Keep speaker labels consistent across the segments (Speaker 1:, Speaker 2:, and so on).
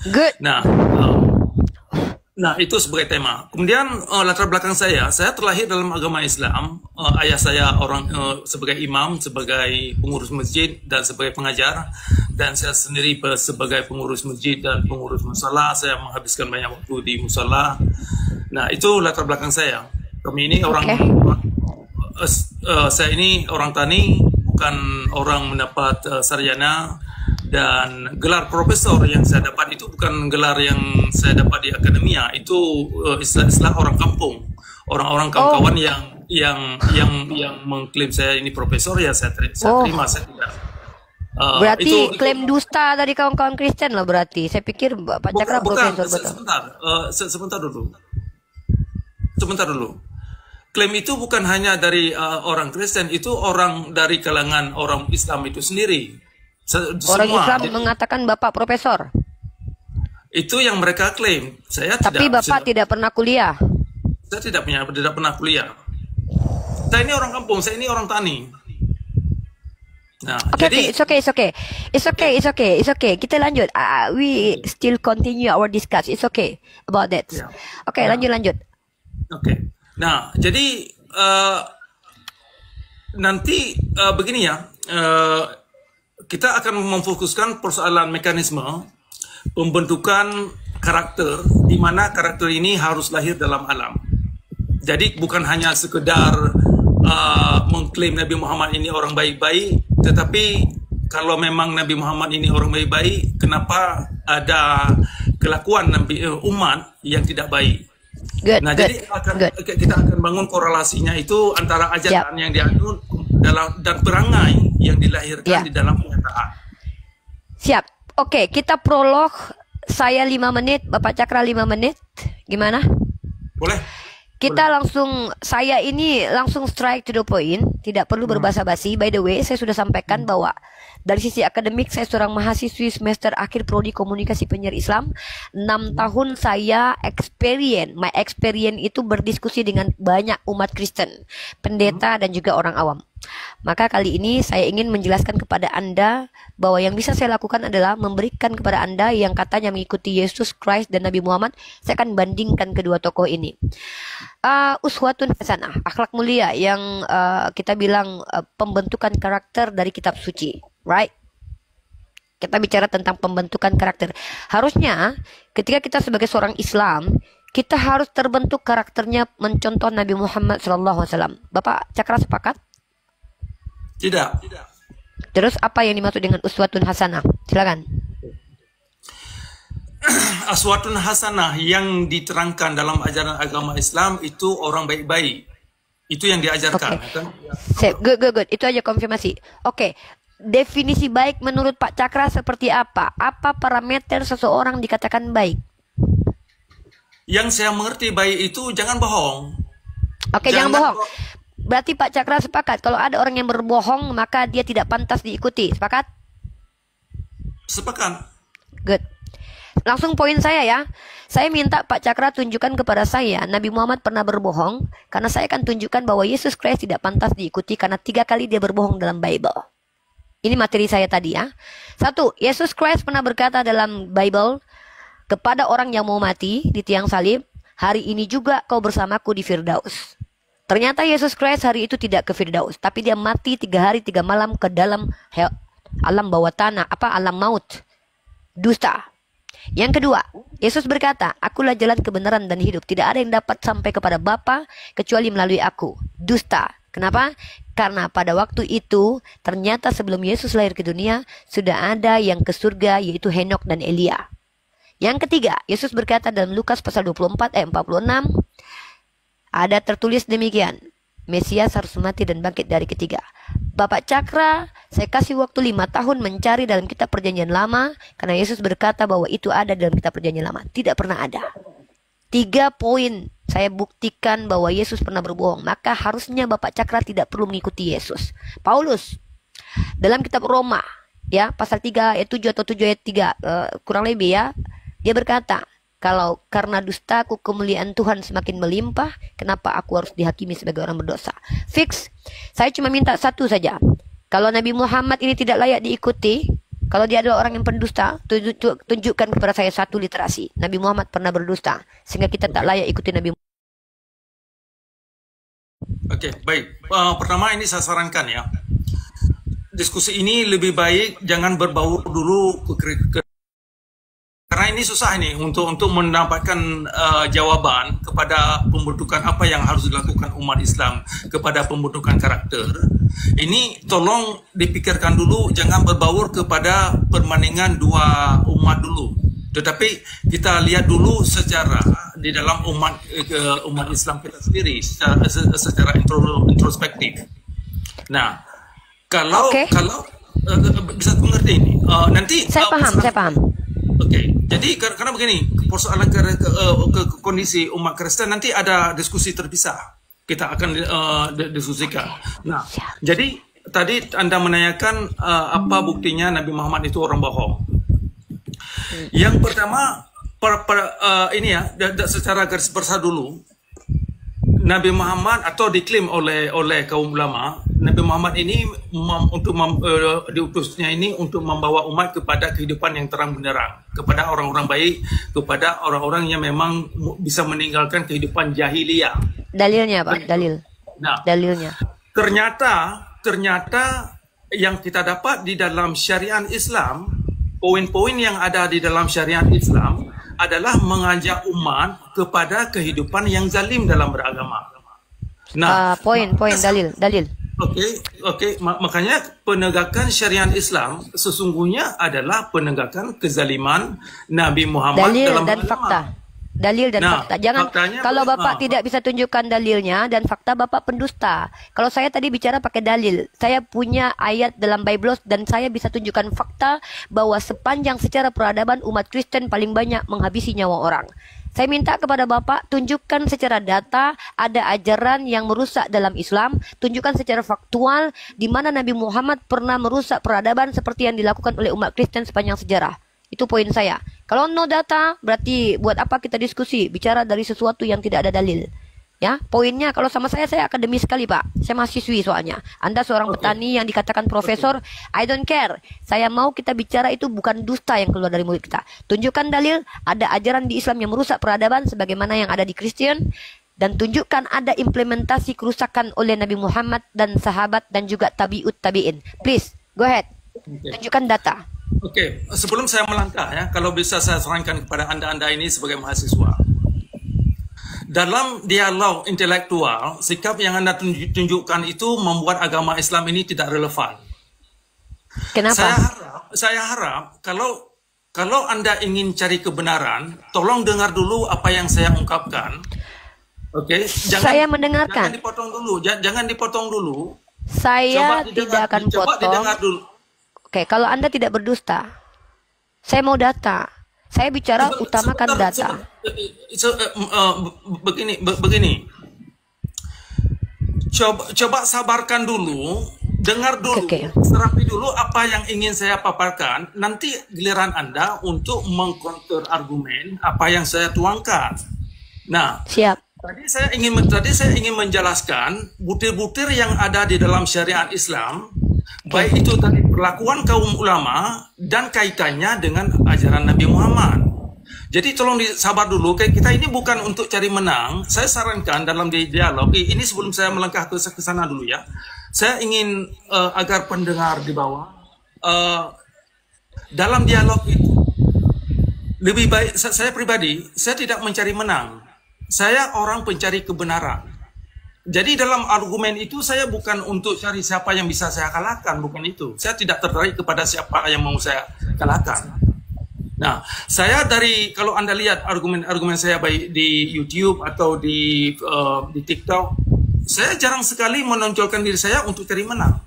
Speaker 1: Good.
Speaker 2: Nah, nah, itu sebagai tema. Kemudian latar belakang saya terlahir dalam agama Islam. Ayah saya sebagai imam, sebagai pengurus masjid dan sebagai pengajar, dan saya sendiri sebagai pengurus masjid dan pengurus musala. Saya menghabiskan banyak waktu di musala. Nah, itu latar belakang saya. Kami ini saya ini orang tani, bukan orang mendapat sarjana. Dan gelar profesor yang saya dapat itu bukan gelar yang saya dapat di akademia, itu istilah orang kampung, orang-orang kawan-kawan yang mengklaim saya ini profesor, ya saya terima, saya tidak.
Speaker 1: Berarti klaim dusta dari kawan-kawan Kristen loh berarti. Saya pikir Pak Cakra profesor betul.
Speaker 2: Sebentar dulu. Klaim itu bukan hanya dari orang Kristen, itu orang dari kalangan orang Islam itu sendiri.
Speaker 1: Orang Islam mengatakan Bapak profesor.
Speaker 2: Itu yang mereka klaim.
Speaker 1: Tapi Bapak tidak pernah kuliah.
Speaker 2: Saya tidak pernah kuliah. Saya ini orang kampung, saya ini orang tani. Nah,
Speaker 1: jadi it's okay. Kita lanjut. We still continue our discussion. It's okay about that.
Speaker 2: Yeah.
Speaker 1: Oke, lanjut.
Speaker 2: Oke. Nah, jadi nanti begini ya. Kita akan memfokuskan persoalan mekanisme pembentukan karakter, di mana karakter ini harus lahir dalam alam. Jadi bukan hanya sekedar mengklaim Nabi Muhammad ini orang baik-baik, tetapi kalau memang Nabi Muhammad ini orang baik-baik, kenapa ada kelakuan umat yang tidak baik? Jadi kita akan bangun korelasinya itu antara ajaran yang dianut dan perangai yang dilahirkan di dalam kenyataan.
Speaker 1: Siap. Oke, kita prolog. Saya 5 menit, Bapak Cakra 5 menit. Gimana?
Speaker 2: Boleh.
Speaker 1: Saya ini langsung strike to the point, tidak perlu berbasa-basi. By the way, saya sudah sampaikan bahwa dari sisi akademik saya seorang mahasiswi semester akhir prodi komunikasi penyiar Islam. 6 tahun saya my experience itu berdiskusi dengan banyak umat Kristen, pendeta dan juga orang awam. Maka kali ini saya ingin menjelaskan kepada Anda bahwa yang bisa saya lakukan adalah memberikan kepada Anda yang katanya mengikuti Yesus Christ dan Nabi Muhammad. Saya akan bandingkan kedua tokoh ini. Uswatun hasanah, akhlak mulia yang kita bilang pembentukan karakter dari kitab suci, right? Kita bicara tentang pembentukan karakter. Harusnya ketika kita sebagai seorang Islam, kita harus terbentuk karakternya mencontoh Nabi Muhammad SAW. Bapak Cakra sepakat?
Speaker 2: Tidak.
Speaker 1: Terus apa yang dimaksud dengan uswatun hasanah? Silakan.
Speaker 2: Uswatun hasanah yang diterangkan dalam ajaran agama Islam itu orang baik-baik. Itu yang diajarkan.
Speaker 1: Okay. Good. Itu aja konfirmasi. Oke. Definisi baik menurut Pak Cakra seperti apa? Apa parameter seseorang dikatakan baik?
Speaker 2: Yang saya mengerti baik itu jangan bohong.
Speaker 1: Oke, jangan bohong. Berarti Pak Cakra sepakat kalau ada orang yang berbohong maka dia tidak pantas diikuti. Sepakat?
Speaker 2: Sepakat.
Speaker 1: Good. Langsung poin saya ya. Saya minta Pak Cakra tunjukkan kepada saya Nabi Muhammad pernah berbohong, karena saya akan tunjukkan bahwa Yesus Kristus tidak pantas diikuti karena 3 kali dia berbohong dalam Bible. Ini materi saya tadi ya. 1. Yesus Kristus pernah berkata dalam Bible kepada orang yang mau mati di tiang salib, hari ini juga kau bersamaku di Firdaus. Ternyata Yesus Kristus hari itu tidak ke Firdaus, tapi dia mati 3 hari 3 malam ke dalam alam bawah tanah, alam maut. Dusta. Yang kedua, Yesus berkata, akulah jalan kebenaran dan hidup. Tidak ada yang dapat sampai kepada Bapa kecuali melalui aku. Dusta. Kenapa? Karena pada waktu itu, ternyata sebelum Yesus lahir ke dunia, sudah ada yang ke surga, yaitu Henok dan Elia. Yang ketiga, Yesus berkata dalam Lukas pasal 24 ayat 46, ada tertulis demikian, Mesias harus mati dan bangkit dari ketiga. Bapak Cakra, saya kasih waktu 5 tahun mencari dalam kitab perjanjian lama, karena Yesus berkata bahwa itu ada dalam kitab perjanjian lama. Tidak pernah ada. 3 poin saya buktikan bahwa Yesus pernah berbohong. Maka harusnya Bapak Cakra tidak perlu mengikuti Yesus. Paulus, dalam kitab Roma, ya pasal 3 ayat 7 atau 7 ayat 3, kurang lebih ya, dia berkata, kalau karena dustaku kemuliaan Tuhan semakin melimpah, kenapa aku harus dihakimi sebagai orang berdosa? Fix. Saya cuma minta satu saja. Kalau Nabi Muhammad ini tidak layak diikuti, Kalau dia adalah orang yang pendusta, tunjukkan kepada saya satu literasi. Nabi Muhammad pernah berdusta, sehingga kita tak layak ikuti Nabi Muhammad.
Speaker 2: Oke, baik. Pertama ini saya sarankan ya. Diskusi ini lebih baik jangan berbau dulu karena ini susah nih untuk mendapatkan jawaban kepada pembentukan apa yang harus dilakukan umat Islam kepada pembentukan karakter. Ini tolong dipikirkan dulu, jangan berbaur kepada perbandingan dua umat dulu. Tetapi kita lihat dulu secara di dalam umat Islam kita sendiri secara introspektif. Nah, kalau bisa mengerti ini, nanti
Speaker 1: saya paham.
Speaker 2: Oke, jadi karena begini, persoalan kondisi umat Kristen nanti ada diskusi terpisah. Kita akan diskusikan. Nah, jadi tadi Anda menanyakan apa buktinya Nabi Muhammad itu orang bohong. Yang pertama, ini ya, secara garis besar dulu, Nabi Muhammad atau diklaim oleh kaum ulama, Nabi Muhammad ini diutusnya ini untuk membawa umat kepada kehidupan yang terang benderang, kepada orang-orang baik, kepada orang-orang yang memang bisa meninggalkan kehidupan jahiliyah.
Speaker 1: Dalilnya, Pak, dalil.
Speaker 2: Nah,
Speaker 1: dalilnya.
Speaker 2: Ternyata yang kita dapat di dalam syariat Islam, poin-poin yang ada di dalam syariat Islam adalah mengajak umat kepada kehidupan yang zalim dalam beragama. Nah,
Speaker 1: poin dalil.
Speaker 2: Oke. Makanya penegakan syariat Islam sesungguhnya adalah penegakan kezaliman Nabi Muhammad dalam
Speaker 1: dan
Speaker 2: agama.
Speaker 1: Fakta. Dalil dan fakta. Jangan kalau Bapak tidak bisa tunjukkan dalilnya dan fakta, Bapak pendusta. Kalau saya tadi bicara pakai dalil, saya punya ayat dalam Bible dan saya bisa tunjukkan fakta bahwa sepanjang secara peradaban umat Kristen paling banyak menghabisi nyawa orang. Saya minta kepada Bapak tunjukkan secara data ada ajaran yang merusak dalam Islam, tunjukkan secara faktual di mana Nabi Muhammad pernah merusak peradaban seperti yang dilakukan oleh umat Kristen sepanjang sejarah. Itu poin saya. Kalau no data, berarti buat apa kita diskusi? Bicara dari sesuatu yang tidak ada dalil. Ya, poinnya kalau sama saya akademis sekali, Pak. Saya mahasiswi soalnya. Anda seorang petani yang dikatakan profesor, I don't care. Saya mau kita bicara itu bukan dusta yang keluar dari mulut kita. Tunjukkan dalil, ada ajaran di Islam yang merusak peradaban sebagaimana yang ada di Kristen, dan tunjukkan ada implementasi kerusakan oleh Nabi Muhammad dan sahabat dan juga tabi'ut tabi'in. Please, go ahead. Tunjukkan data.
Speaker 2: Oke, sebelum saya melangkah ya, kalau bisa saya sarankan kepada Anda ini sebagai mahasiswa. Dalam dialog intelektual, sikap yang Anda tunjukkan itu membuat agama Islam ini tidak relevan.
Speaker 1: Kenapa?
Speaker 2: Saya harap kalau Anda ingin cari kebenaran, tolong dengar dulu apa yang saya ungkapkan. Oke,
Speaker 1: saya mendengarkan.
Speaker 2: Jangan dipotong dulu.
Speaker 1: Saya tidak akan potong.
Speaker 2: Didengar dulu.
Speaker 1: Oke, kalau Anda tidak berdusta, saya mau data. Saya bicara utamakan data.
Speaker 2: Begini. Coba sabarkan dulu, dengar dulu, serapi dulu apa yang ingin saya paparkan. Nanti giliran Anda untuk mengcounter argumen apa yang saya tuangkan. Nah,
Speaker 1: siap.
Speaker 2: Tadi saya ingin menjelaskan butir-butir yang ada di dalam syariat Islam. Baik itu tadi perlakuan kaum ulama dan kaitannya dengan ajaran Nabi Muhammad. Jadi tolong sabar dulu. Kita ini bukan untuk cari menang. Saya sarankan dalam dialog ini sebelum saya melangkah ke sana dulu ya. Saya ingin agar pendengar di bawah dalam dialog itu lebih baik. Saya pribadi saya tidak mencari menang. Saya orang pencari kebenaran. Jadi dalam argumen itu saya bukan untuk cari siapa yang bisa saya kalahkan, bukan itu. Saya tidak tertarik kepada siapa yang mau saya kalahkan. Nah, saya kalau Anda lihat argumen saya baik di YouTube atau di TikTok, saya jarang sekali menonjolkan diri saya untuk cari menang.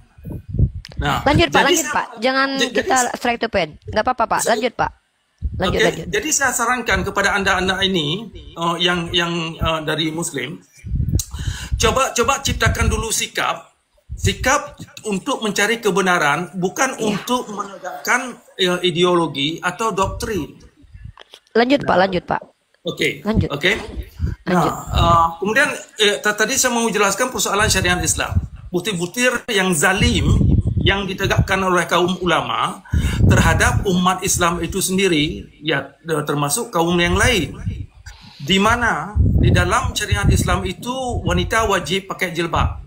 Speaker 2: Nah,
Speaker 1: lanjut Pak. Jangan kita straight to point. Nggak apa-apa Pak. Lanjut Pak. Lanjut.
Speaker 2: Jadi saya sarankan kepada Anda ini yang dari Muslim. Coba ciptakan dulu sikap untuk mencari kebenaran, bukan untuk menegakkan ideologi atau doktrin.
Speaker 1: Lanjut Pak.
Speaker 2: Oke.
Speaker 1: Lanjut.
Speaker 2: Nah, kemudian tadi saya mau jelaskan persoalan syariat Islam. Butir-butir yang zalim yang ditegakkan oleh kaum ulama terhadap umat Islam itu sendiri, ya termasuk kaum yang lain, di mana di dalam syariat Islam itu wanita wajib pakai jilbab,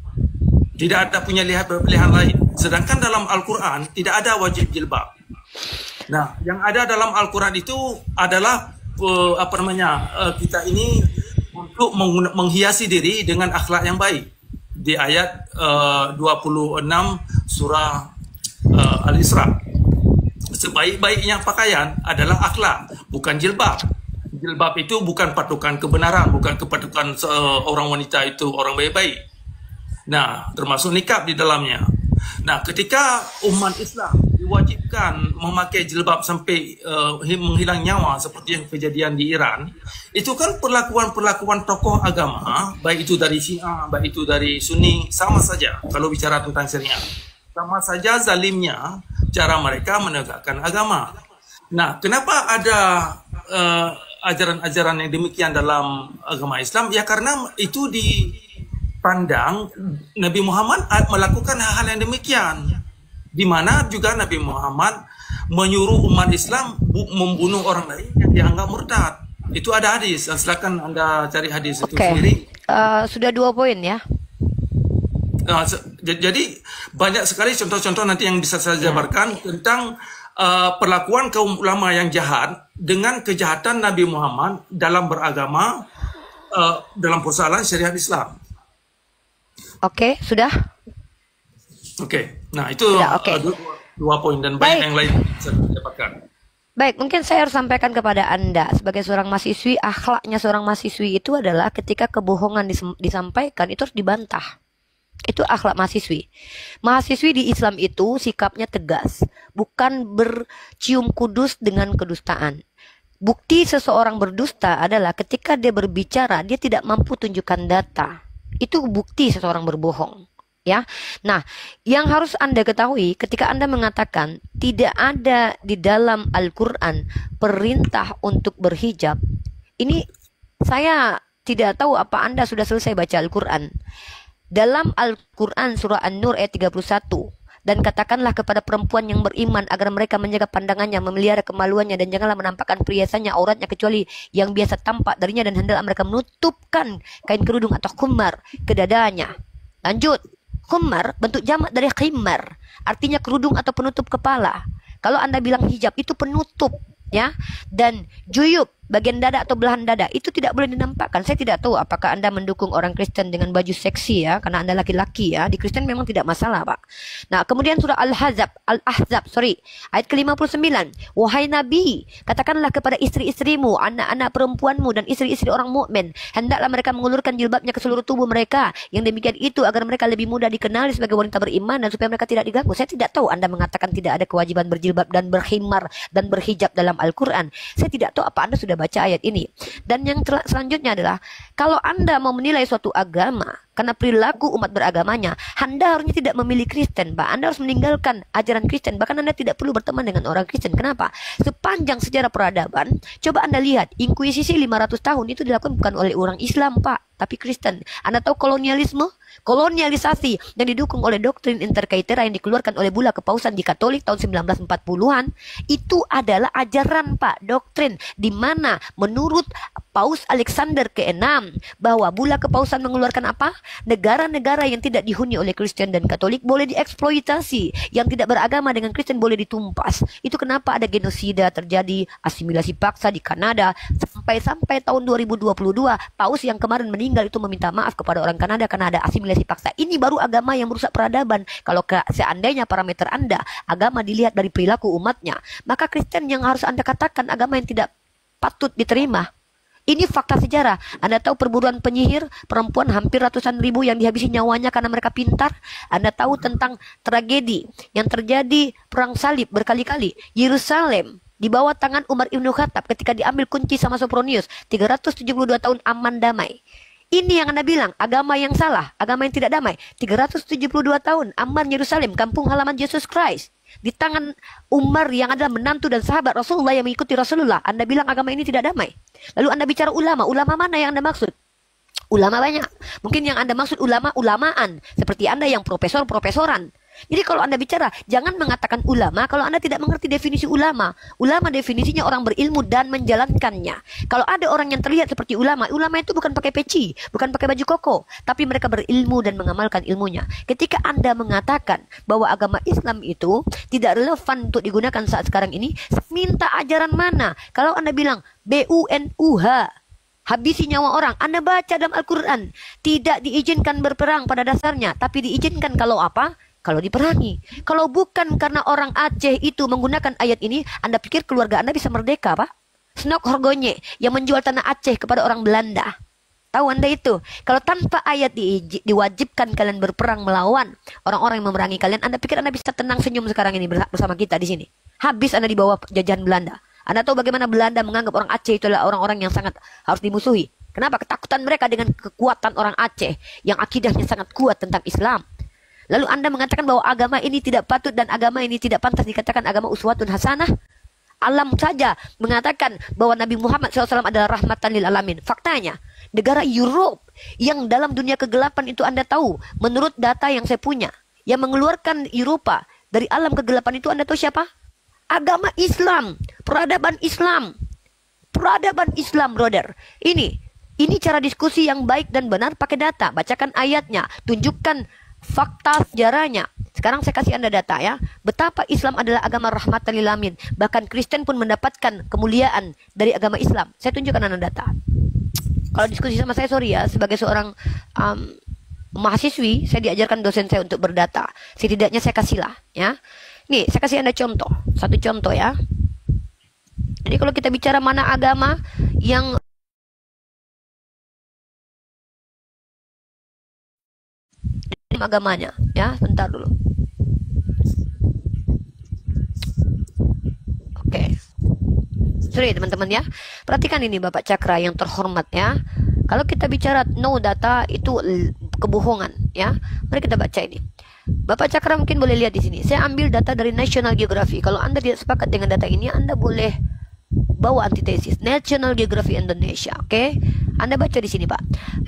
Speaker 2: tidak ada punya pilihan lain. Sedangkan dalam Al-Quran tidak ada wajib jilbab. Nah, yang ada dalam Al-Quran itu adalah kita ini untuk menghiasi diri dengan akhlak yang baik. Di ayat 26 surah Al-Isra, sebaik-baiknya pakaian adalah akhlak, bukan jilbab. Jilbab itu bukan patokan kebenaran, bukan kepatukan orang wanita itu orang baik-baik. Nah, termasuk nikab di dalamnya. Nah, ketika umat Islam diwajibkan memakai jilbab sampai menghilang nyawa seperti yang kejadian di Iran, itu kan perlakuan tokoh agama, baik itu dari Syiah, baik itu dari Sunni, sama saja kalau bicara tentang syariat. Sama saja zalimnya cara mereka menegakkan agama. Nah, kenapa ada ajaran-ajaran yang demikian dalam agama Islam? Ya karena itu dipandang Nabi Muhammad melakukan hal-hal yang demikian, di mana juga Nabi Muhammad menyuruh umat Islam membunuh orang lain yang dianggap murtad. Itu ada hadis. Silakan Anda cari hadis itu sendiri.
Speaker 1: Sudah 2 poin ya.
Speaker 2: Jadi banyak sekali contoh-contoh nanti yang bisa saya jabarkan tentang perlakuan kaum ulama yang jahat dengan kejahatan Nabi Muhammad dalam beragama, dalam persoalan syariat Islam. Oke,
Speaker 1: sudah?
Speaker 2: Oke, nah itu
Speaker 1: sudah,
Speaker 2: 2 poin dan banyak yang lain bisa didapatkan.
Speaker 1: Baik, mungkin saya harus sampaikan kepada Anda sebagai seorang mahasiswi, akhlaknya seorang mahasiswi itu adalah ketika kebohongan disampaikan itu harus dibantah. Itu akhlak mahasiswi. Mahasiswi di Islam itu sikapnya tegas, bukan bercium kudus dengan kedustaan. Bukti seseorang berdusta adalah ketika dia berbicara, dia tidak mampu tunjukkan data. Itu bukti seseorang berbohong. Ya, nah, yang harus Anda ketahui ketika Anda mengatakan tidak ada di dalam Al-Quran perintah untuk berhijab, ini saya tidak tahu apa Anda sudah selesai baca Al-Quran. Dalam Al-Quran surah An-Nur ayat 31, dan katakanlah kepada perempuan yang beriman agar mereka menjaga pandangannya, memelihara kemaluannya, dan janganlah menampakkan perhiasannya, auratnya kecuali yang biasa tampak darinya, dan hendaklah mereka menutupkan kain kerudung atau khumar ke dadanya. Lanjut. Khumar bentuk jamak dari khimar, artinya kerudung atau penutup kepala. Kalau Anda bilang hijab itu penutup, ya. Dan juyub, bagian dada atau belahan dada, itu tidak boleh dinampakkan. Saya tidak tahu apakah Anda mendukung orang Kristen dengan baju seksi ya, karena Anda laki-laki ya. Di Kristen memang tidak masalah, Pak. Nah, kemudian surah Al-Ahzab ayat ke-59. Wahai Nabi, katakanlah kepada istri-istrimu, anak-anak perempuanmu dan istri-istri orang mukmin, hendaklah mereka mengulurkan jilbabnya ke seluruh tubuh mereka. Yang demikian itu agar mereka lebih mudah dikenali sebagai wanita beriman dan supaya mereka tidak diganggu. Saya tidak tahu Anda mengatakan tidak ada kewajiban berjilbab dan berkhimar dan berhijab dalam Al-Quran. Saya tidak tahu apa Anda sudah baca ayat ini. Dan yang selanjutnya adalah kalau Anda mau menilai suatu agama karena perilaku umat beragamanya, Anda harusnya tidak memilih Kristen, Pak. Anda harus meninggalkan ajaran Kristen. Bahkan Anda tidak perlu berteman dengan orang Kristen. Kenapa? Sepanjang sejarah peradaban, coba Anda lihat, inkuisisi 500 tahun itu dilakukan bukan oleh orang Islam, Pak, tapi Kristen. Anda tahu kolonialisme? Kolonialisasi yang didukung oleh doktrin interkaitera yang dikeluarkan oleh Bulla Kepausan di Katolik tahun 1940-an, itu adalah ajaran, Pak, doktrin, di mana menurut Paus Alexander ke-6 bahwa Bulla Kepausan mengeluarkan apa? Negara-negara yang tidak dihuni oleh Kristen dan Katolik boleh dieksploitasi, yang tidak beragama dengan Kristen boleh ditumpas. Itu kenapa ada genosida terjadi, asimilasi paksa di Kanada, sampai tahun 2022 Paus yang kemarin meninggal itu meminta maaf kepada orang Kanada karena ada asimilasi paksa. Ini baru agama yang merusak peradaban. Kalau seandainya parameter Anda, agama dilihat dari perilaku umatnya, maka Kristen yang harus Anda katakan agama yang tidak patut diterima. Ini fakta sejarah. Anda tahu perburuan penyihir perempuan hampir ratusan ribu yang dihabisi nyawanya karena mereka pintar. Anda tahu tentang tragedi yang terjadi perang salib berkali-kali. Yerusalem di bawah tangan Umar Ibn Khattab ketika diambil kunci sama Sopronius. 372 tahun aman damai. Ini yang Anda bilang agama yang salah, agama yang tidak damai. 372 tahun aman Yerusalem, kampung halaman Yesus Christ, di tangan Umar yang adalah menantu dan sahabat Rasulullah yang mengikuti Rasulullah. Anda bilang agama ini tidak damai. Lalu Anda bicara ulama. Ulama mana yang Anda maksud? Ulama banyak. Mungkin yang Anda maksud ulama-ulamaan, seperti Anda yang profesor-profesoran. Jadi kalau Anda bicara, jangan mengatakan ulama kalau Anda tidak mengerti definisi ulama. Ulama definisinya orang berilmu dan menjalankannya. Kalau ada orang yang terlihat seperti ulama, ulama itu bukan pakai peci, bukan pakai baju koko, tapi mereka berilmu dan mengamalkan ilmunya. Ketika Anda mengatakan bahwa agama Islam itu tidak relevan untuk digunakan saat sekarang ini, minta ajaran mana? Kalau Anda bilang BUNUH, habisi nyawa orang. Anda baca dalam Al-Quran, tidak diizinkan berperang pada dasarnya, tapi diizinkan kalau apa? Kalau diperangi. Kalau bukan karena orang Aceh itu menggunakan ayat ini, Anda pikir keluarga Anda bisa merdeka, Pak? Snok Horgonye yang menjual tanah Aceh kepada orang Belanda. Tahu Anda itu? Kalau tanpa ayat diwajibkan kalian berperang melawan orang-orang yang memerangi kalian, Anda pikir Anda bisa tenang senyum sekarang ini bersama kita di sini? Habis Anda di bawah jajahan Belanda. Anda tahu bagaimana Belanda menganggap orang Aceh itu adalah orang-orang yang sangat harus dimusuhi. Kenapa? Ketakutan mereka dengan kekuatan orang Aceh yang akidahnya sangat kuat tentang Islam. Lalu Anda mengatakan bahwa agama ini tidak patut dan agama ini tidak pantas dikatakan agama uswatun hasanah. Alam saja mengatakan bahwa Nabi Muhammad SAW adalah rahmatan lil alamin. Faktanya, negara Europe yang dalam dunia kegelapan itu Anda tahu, menurut data yang saya punya, yang mengeluarkan Eropa dari alam kegelapan itu Anda tahu siapa? Agama Islam, peradaban Islam. Peradaban Islam, brother. Ini cara diskusi yang baik dan benar pakai data. Bacakan ayatnya, tunjukkan fakta sejarahnya. Sekarang saya kasih Anda data ya. Betapa Islam adalah agama rahmatan lil alamin. Bahkan Kristen pun mendapatkan kemuliaan dari agama Islam. Saya tunjukkan Anda data. Kalau diskusi sama saya, sorry ya, sebagai seorang mahasiswi, saya diajarkan dosen saya untuk berdata. Setidaknya saya kasihlah ya. Nih, saya kasih Anda contoh. Satu contoh ya. Jadi kalau kita bicara mana agama yang agamanya ya, bentar dulu. Oke. Sorry teman-teman ya. Perhatikan ini Bapak Cakra yang terhormat ya. Kalau kita bicara no data itu kebohongan ya. Mari kita baca ini. Bapak Cakra mungkin boleh lihat di sini. Saya ambil data dari National Geographic. Kalau Anda tidak sepakat dengan data ini, Anda boleh bawa antitesis. National Geographic Indonesia, oke? Anda baca di sini, Pak.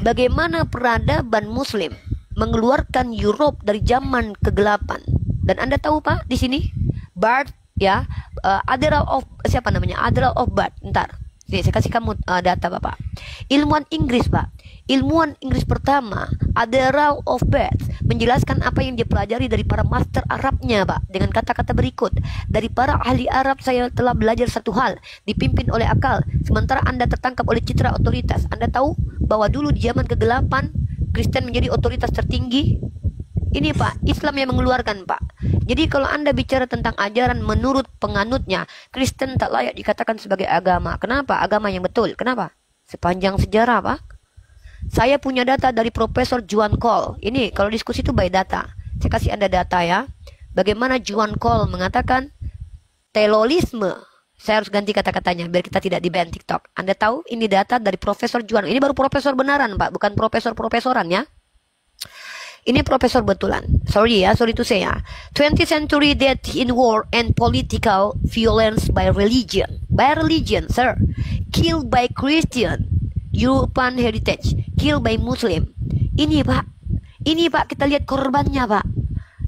Speaker 1: Bagaimana peradaban Muslim mengeluarkan Europe dari zaman kegelapan. Dan Anda tahu Pak di sini Bart ya, Admiral of siapa namanya? Admiral of Bart. Ntar, nih saya kasih kamu data Bapak. Ilmuwan Inggris Pak. Ilmuwan Inggris pertama, Admiral of Bart, menjelaskan apa yang dia pelajari dari para master Arabnya Pak. Dengan kata-kata berikut, dari para ahli Arab saya telah belajar satu hal, dipimpin oleh akal, sementara Anda tertangkap oleh citra otoritas. Anda tahu bahwa dulu di zaman kegelapan Kristen menjadi otoritas tertinggi. Ini Pak, Islam yang mengeluarkan Pak. Jadi kalau Anda bicara tentang ajaran menurut penganutnya, Kristen tak layak dikatakan sebagai agama. Kenapa? Agama yang betul. Kenapa? Sepanjang sejarah Pak. Saya punya data dari Profesor Juan Cole. Ini kalau diskusi itu by data. Saya kasih Anda data ya. Bagaimana Juan Cole mengatakan telolisme. Saya harus ganti kata-katanya biar kita tidak di-ban TikTok. Anda tahu ini data dari Profesor Juan. Ini baru profesor benaran Pak, bukan profesor-profesoran ya. Ini profesor betulan. Sorry to say ya. 20th century death in war and political violence by religion. By religion, sir. Killed by Christian. European heritage. Killed by Muslim. Ini Pak. Ini Pak, kita lihat korbannya Pak.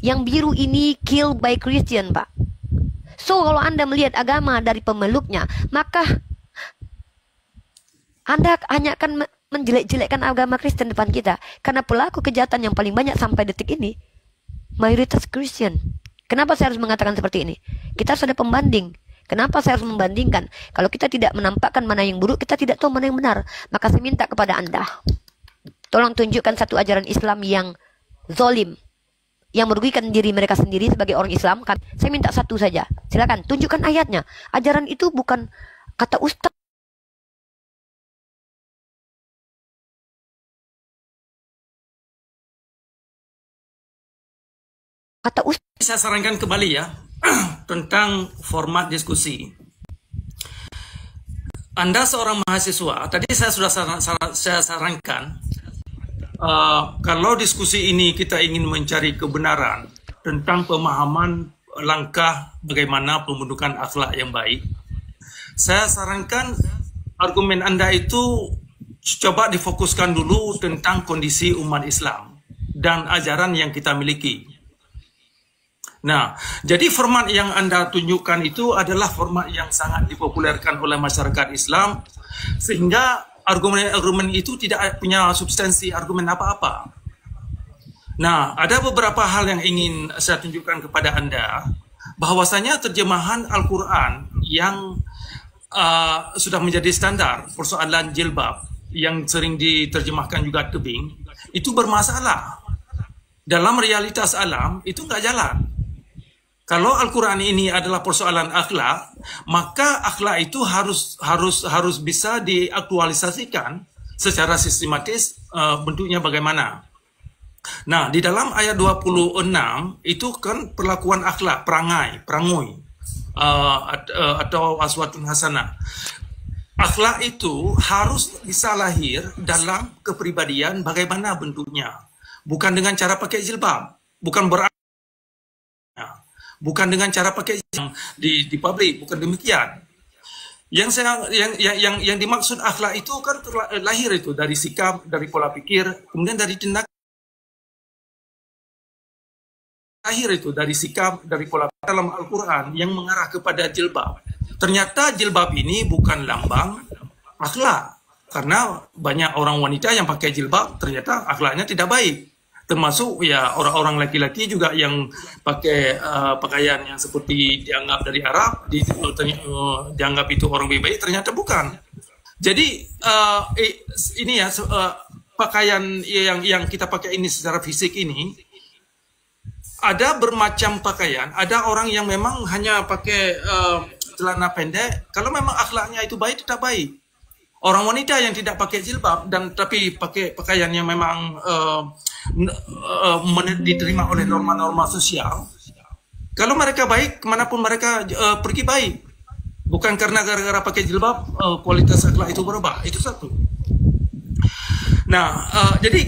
Speaker 1: Yang biru ini killed by Christian Pak. So, kalau Anda melihat agama dari pemeluknya, maka Anda hanya akan menjelek-jelekkan agama Kristen depan kita. Karena pelaku kejahatan yang paling banyak sampai detik ini, mayoritas Kristen. Kenapa saya harus mengatakan seperti ini? Kita harus ada pembanding. Kenapa saya harus membandingkan? Kalau kita tidak menampakkan mana yang buruk, kita tidak tahu mana yang benar. Maka saya minta kepada Anda, tolong tunjukkan satu ajaran Islam yang zolim, yang merugikan diri mereka sendiri sebagai orang Islam. Saya minta satu saja. Silakan tunjukkan ayatnya. Ajaran itu bukan kata ustaz. Kata ustaz.
Speaker 2: Saya sarankan kembali ya tentang format diskusi. Anda seorang mahasiswa. Tadi saya sudah saya sarankan. Kalau diskusi ini kita ingin mencari kebenaran tentang pemahaman langkah bagaimana pembentukan akhlak yang baik, saya sarankan argumen Anda itu coba difokuskan dulu tentang kondisi umat Islam dan ajaran yang kita miliki. Nah, jadi format yang Anda tunjukkan itu adalah format yang sangat dipopulerkan oleh masyarakat Islam, sehingga argumen-argumen itu tidak punya substansi argumen apa-apa. Nah, ada beberapa hal yang ingin saya tunjukkan kepada Anda, bahwasanya terjemahan Al-Quran yang sudah menjadi standar persoalan jilbab, yang sering diterjemahkan juga tebing, itu bermasalah. Dalam realitas alam, itu nggak jalan. Kalau Al-Quran ini adalah persoalan akhlak, maka akhlak itu harus bisa diaktualisasikan secara sistematis, bentuknya bagaimana. Nah, di dalam ayat 26 itu kan perlakuan akhlak, perangai, atau aswatun hasanah. Akhlak itu harus bisa lahir dalam kepribadian bagaimana bentuknya. Bukan dengan cara pakai jilbab, bukan dengan cara pakai di publik, bukan demikian. Yang dimaksud akhlak itu kan lahir itu dari sikap, dari pola pikir, kemudian dari tindakan. Lahir itu dari sikap, dari pola pikir dalam Al-Quran yang mengarah kepada jilbab. Ternyata jilbab ini bukan lambang akhlak, karena banyak orang wanita yang pakai jilbab ternyata akhlaknya tidak baik. Termasuk ya orang-orang laki-laki juga yang pakai pakaian yang seperti dianggap dari Arab, dianggap itu orang baik, ternyata bukan. Jadi ini ya pakaian yang kita pakai ini secara fisik ini, ada bermacam pakaian. Ada orang yang memang hanya pakai celana pendek, kalau memang akhlaknya itu baik, tidak baik. Orang wanita yang tidak pakai jilbab dan tapi pakai pakaian yang memang diterima oleh norma-norma sosial, kalau mereka baik, kemanapun mereka pergi baik. Bukan karena gara-gara pakai jilbab kualitas akhlak itu berubah. Itu satu. Nah, jadi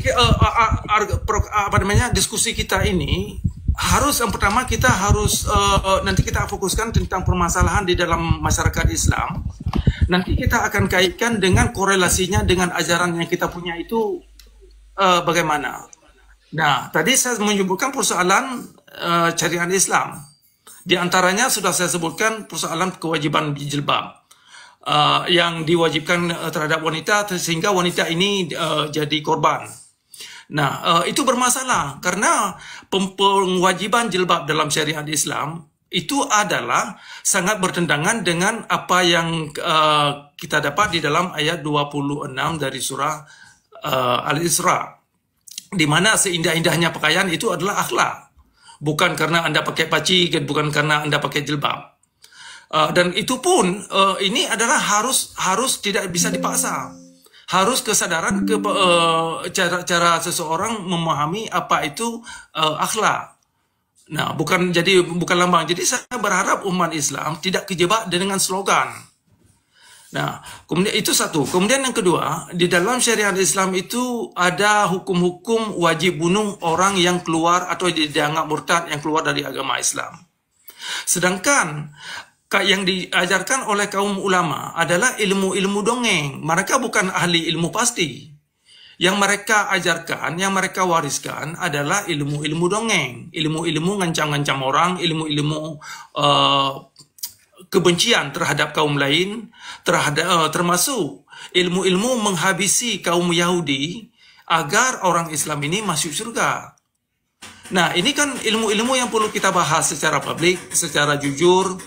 Speaker 2: diskusi kita ini harus, yang pertama kita harus nanti kita fokuskan tentang permasalahan di dalam masyarakat Islam. Nanti kita akan kaitkan dengan korelasinya dengan ajaran yang kita punya itu bagaimana. Nah, tadi saya menyebutkan persoalan syariat Islam. Di antaranya sudah saya sebutkan persoalan kewajiban jilbab yang diwajibkan terhadap wanita, sehingga wanita ini jadi korban. Nah, itu bermasalah karena pengewajiban jilbab dalam syariat Islam itu adalah sangat bertentangan dengan apa yang kita dapat di dalam ayat 26 dari surah Al-Isra, di mana seindah-indahnya pakaian itu adalah akhlak, bukan karena Anda pakai paci, bukan karena Anda pakai jilbab. Dan itu pun ini adalah harus tidak bisa dipaksa. Harus kesadaran cara seseorang memahami apa itu akhlak. Nah, bukan lambang. Jadi saya berharap umat Islam tidak kejebak dengan slogan. Nah, kemudian itu satu. Kemudian yang kedua, di dalam syariat Islam itu ada hukum-hukum wajib bunuh orang yang keluar atau dianggap murtad yang keluar dari agama Islam. Sedangkan yang diajarkan oleh kaum ulama adalah ilmu-ilmu dongeng. Mereka bukan ahli ilmu pasti. Yang mereka ajarkan, yang mereka wariskan adalah ilmu-ilmu dongeng. Ilmu-ilmu ngancam-ngancam orang, ilmu-ilmu kebencian terhadap kaum lain, termasuk ilmu-ilmu menghabisi kaum Yahudi agar orang Islam ini masuk surga. Nah, ini kan ilmu-ilmu yang perlu kita bahas secara publik, secara jujur.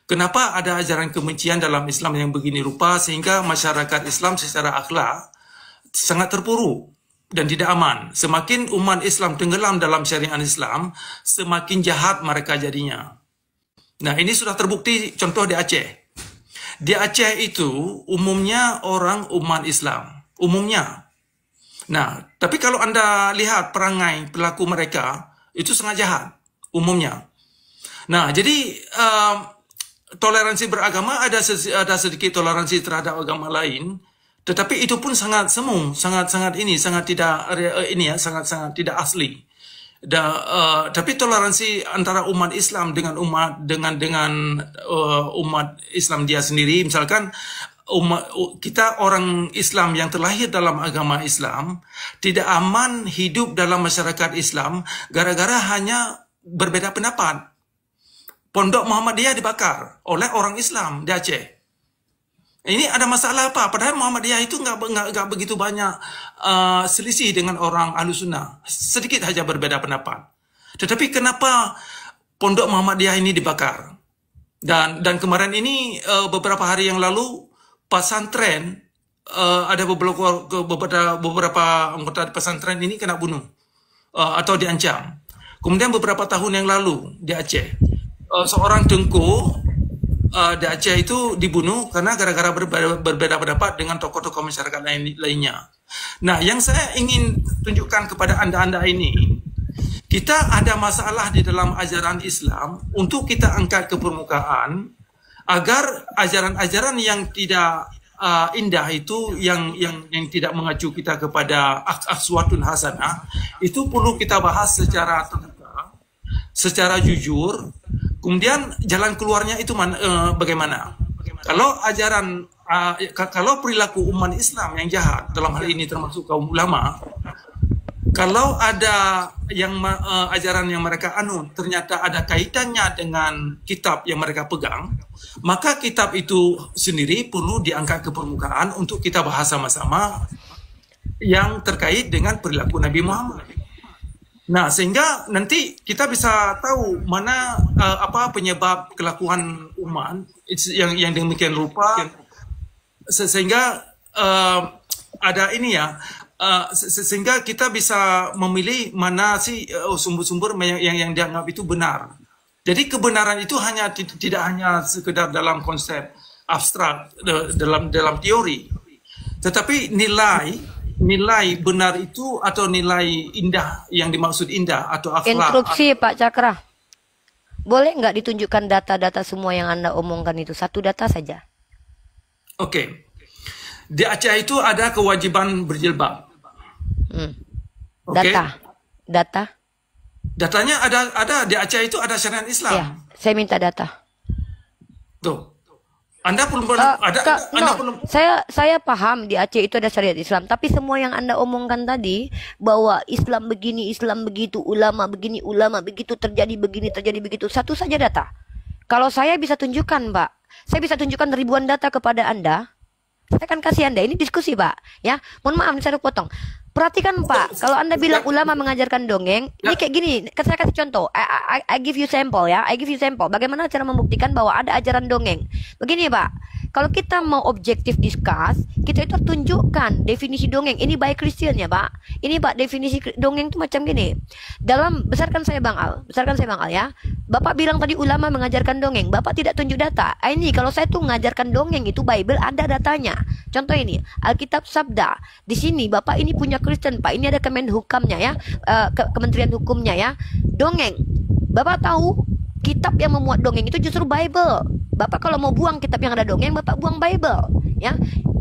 Speaker 2: Kenapa ada ajaran kebencian dalam Islam yang begini rupa sehingga masyarakat Islam secara akhlak sangat terpuruk dan tidak aman. Semakin umat Islam tenggelam dalam syariat Islam, semakin jahat mereka jadinya. Nah, ini sudah terbukti contoh di Aceh. Di Aceh itu umumnya orang umat Islam. Umumnya. Nah, tapi kalau Anda lihat perangai pelaku mereka, itu sangat jahat. Umumnya. Nah, jadi toleransi beragama ada sedikit toleransi terhadap agama lain, tetapi itu pun sangat semu, sangat tidak asli. Tapi toleransi antara umat Islam dengan umat Islam dia sendiri, misalkan kita orang Islam yang terlahir dalam agama Islam tidak aman hidup dalam masyarakat Islam gara-gara hanya berbeda pendapat. Pondok Muhammadiyah dibakar oleh orang Islam di Aceh. Ini ada masalah apa? Padahal Muhammadiyah itu nggak begitu banyak selisih dengan orang Ahlussunnah. Sedikit saja berbeda pendapat. Tetapi kenapa Pondok Muhammadiyah ini dibakar? Dan kemarin ini beberapa hari yang lalu pesantren ada beberapa anggota pesantren ini kena bunuh atau diancam. Kemudian beberapa tahun yang lalu di Aceh seorang tengku di Aceh itu dibunuh karena gara-gara berbeda pendapat dengan tokoh-tokoh masyarakat lainnya. Nah, yang saya ingin tunjukkan kepada anda ini, kita ada masalah di dalam ajaran Islam untuk kita angkat ke permukaan agar ajaran-ajaran yang tidak indah itu, yang tidak mengacu kita kepada aswatun hasanah, itu perlu kita bahas secara terbuka, secara jujur. Kemudian jalan keluarnya itu bagaimana? Kalau kalau perilaku umat Islam yang jahat, dalam hal ini termasuk kaum ulama, kalau ada ajaran yang mereka anut ternyata ada kaitannya dengan kitab yang mereka pegang, maka kitab itu sendiri perlu diangkat ke permukaan untuk kita bahas sama-sama yang terkait dengan perilaku Nabi Muhammad. Nah, sehingga nanti kita bisa tahu mana apa penyebab kelakuan umat yang demikian rupa, sehingga ada ini ya, sehingga kita bisa memilih mana sih sumber-sumber yang dianggap itu benar. Jadi kebenaran itu tidak hanya sekedar dalam konsep abstrak, dalam teori, tetapi nilai benar itu atau nilai indah yang dimaksud indah atau akhlak.
Speaker 1: Interupsi Pak Cakra. Boleh nggak ditunjukkan data-data semua yang Anda omongkan itu? Satu data saja.
Speaker 2: Oke. Di Aceh itu ada kewajiban berjilbab.
Speaker 1: Data.
Speaker 2: Datanya ada di Aceh itu ada syariat Islam.
Speaker 1: Ya, saya minta data.
Speaker 2: Tuh. Anda belum
Speaker 1: saya paham di Aceh itu ada syariat Islam, tapi semua yang Anda omongkan tadi bahwa Islam begini, Islam begitu, ulama begini, ulama begitu, terjadi begini, terjadi begitu, satu saja data. Kalau saya bisa tunjukkan, Pak, saya bisa tunjukkan ribuan data kepada Anda. Saya akan kasih Anda, ini diskusi, Pak. Ya, mohon maaf saya potong. Perhatikan, Pak, kalau Anda bilang ulama mengajarkan dongeng, ini kayak gini, saya kasih contoh. I give you sample ya, I give you sample. Bagaimana cara membuktikan bahwa ada ajaran dongeng? Begini, Pak, kalau kita mau objektif discuss, kita itu tunjukkan definisi dongeng. Ini by Christian ya, Pak. Ini, Pak, definisi dongeng itu macam gini. Besarkan saya Bang Al ya. Bapak bilang tadi ulama mengajarkan dongeng, Bapak tidak tunjuk data. Ini kalau saya tuh mengajarkan dongeng itu Bible ada datanya. Contoh ini, Alkitab Sabda. Di sini Bapak ini punya Kristen, Pak. Ini ada Kemenhukamnya ya, Kementerian Hukumnya ya. Dongeng. Bapak tahu kitab yang memuat dongeng itu justru Bible. Bapak kalau mau buang kitab yang ada dongeng, Bapak buang Bible ya.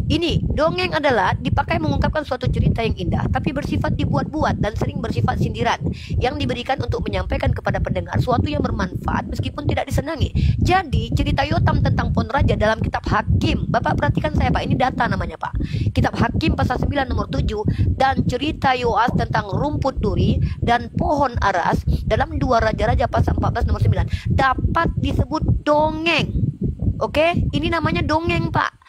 Speaker 1: Ini dongeng adalah dipakai mengungkapkan suatu cerita yang indah, tapi bersifat dibuat-buat dan sering bersifat sindiran yang diberikan untuk menyampaikan kepada pendengar suatu yang bermanfaat meskipun tidak disenangi. Jadi cerita Yotam tentang Pohon Raja dalam kitab Hakim, Bapak perhatikan saya Pak, ini data namanya Pak. Kitab Hakim pasal 9 nomor 7 dan cerita Yoas tentang rumput duri dan pohon aras dalam 2 Raja-Raja pasal 14 nomor 9 dapat disebut dongeng. Oke, ini namanya dongeng Pak.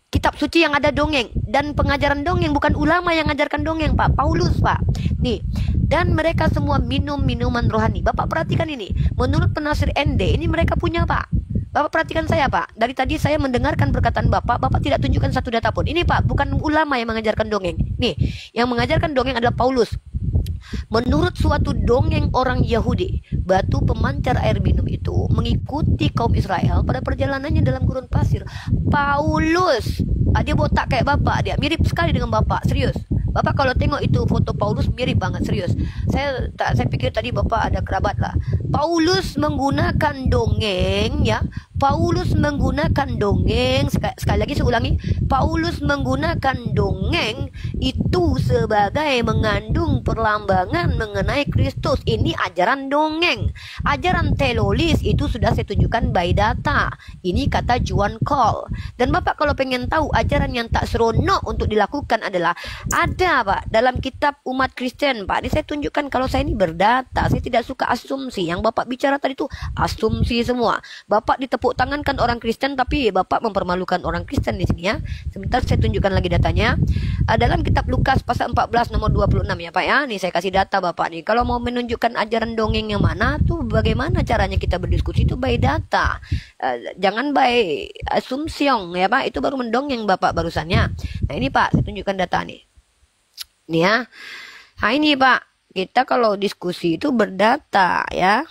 Speaker 1: Kitab suci yang ada dongeng dan pengajaran dongeng, bukan ulama yang mengajarkan dongeng Pak, Paulus Pak. Nih, dan mereka semua minum minuman rohani. Bapak perhatikan ini, menurut penafsir ND ini mereka punya Pak. Bapak perhatikan saya Pak, dari tadi saya mendengarkan perkataan Bapak tidak tunjukkan satu data pun. Ini Pak, bukan ulama yang mengajarkan dongeng. Nih, yang mengajarkan dongeng adalah Paulus. Menurut suatu dongeng orang Yahudi, batu pemancar air minum itu mengikuti kaum Israel pada perjalanannya dalam gurun pasir. Paulus, dia botak kayak Bapak, dia mirip sekali dengan Bapak, serius. Bapak kalau tengok itu foto Paulus mirip banget, serius. Saya pikir tadi Bapak ada kerabat lah. Paulus menggunakan dongeng ya Paulus menggunakan dongeng, sekali lagi saya ulangi, Paulus menggunakan dongeng itu sebagai mengandung perlambangan mengenai Kristus. Ini ajaran dongeng. Ajaran teololis itu sudah saya tunjukkan by data. Ini kata John Cole. Dan Bapak kalau pengen tahu ajaran yang tak seronok untuk dilakukan adalah ada Pak dalam kitab umat Kristen Pak. Ini saya tunjukkan kalau saya ini berdata. Saya tidak suka asumsi. Yang Bapak bicara tadi itu asumsi semua. Bapak ditepuk tangankan orang Kristen tapi Bapak mempermalukan orang Kristen di sini ya. Sebentar saya tunjukkan lagi datanya. Dalam kitab Lukas pasal 14 nomor 26 ya Pak ya. Nih saya kasih data Bapak nih. Kalau mau menunjukkan ajaran dongeng yang mana tuh bagaimana caranya kita berdiskusi itu by data. Jangan by asumsiong ya Pak. Itu baru mendongeng Bapak barusannya. Nah ini Pak saya tunjukkan data nih. Nih ya. Nah ini Pak. Kita kalau diskusi itu berdata ya.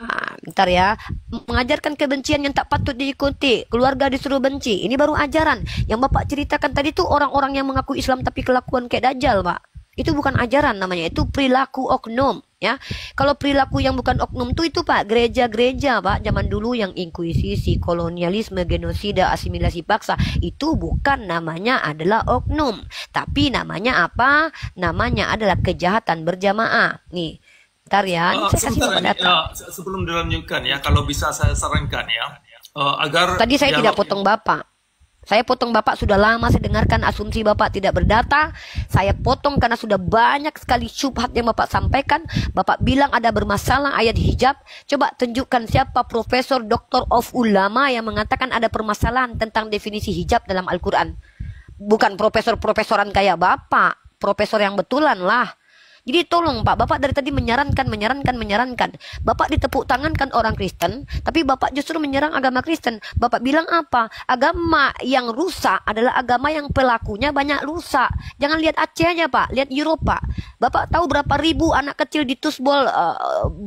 Speaker 1: Nah, bentar ya. Mengajarkan kebencian yang tak patut diikuti. Keluarga disuruh benci. Ini baru ajaran. Yang Bapak ceritakan tadi tuh orang-orang yang mengaku Islam tapi kelakuan kayak Dajjal Pak. Itu bukan ajaran namanya. Itu perilaku oknum ya. Kalau perilaku yang bukan oknum tuh itu Pak gereja-gereja Pak. Zaman dulu yang inkuisisi, kolonialisme, genosida, asimilasi paksa. Itu bukan namanya adalah oknum. Tapi namanya apa? Namanya adalah kejahatan berjamaah. Nih. Bentar ya, saya kasih Bapak data.
Speaker 2: Sebelum dilanjutkan ya, kalau bisa saya sarankan ya, agar
Speaker 1: tadi saya tidak potong Bapak. Saya potong Bapak sudah lama saya dengarkan asumsi Bapak tidak berdata. Saya potong karena sudah banyak sekali syubhat yang Bapak sampaikan. Bapak bilang ada bermasalah ayat hijab. Coba tunjukkan siapa Profesor Doktor of Ulama yang mengatakan ada permasalahan tentang definisi hijab dalam Al-Quran. Bukan profesor-profesoran kayak Bapak, profesor yang betulan lah. Jadi tolong Pak, Bapak dari tadi menyarankan. Bapak ditepuk tangankan orang Kristen, tapi Bapak justru menyerang agama Kristen. Bapak bilang apa? Agama yang rusak adalah agama yang pelakunya banyak rusak. Jangan lihat Aceh aja Pak, lihat Eropa. Bapak tahu berapa ribu anak kecil ditusbol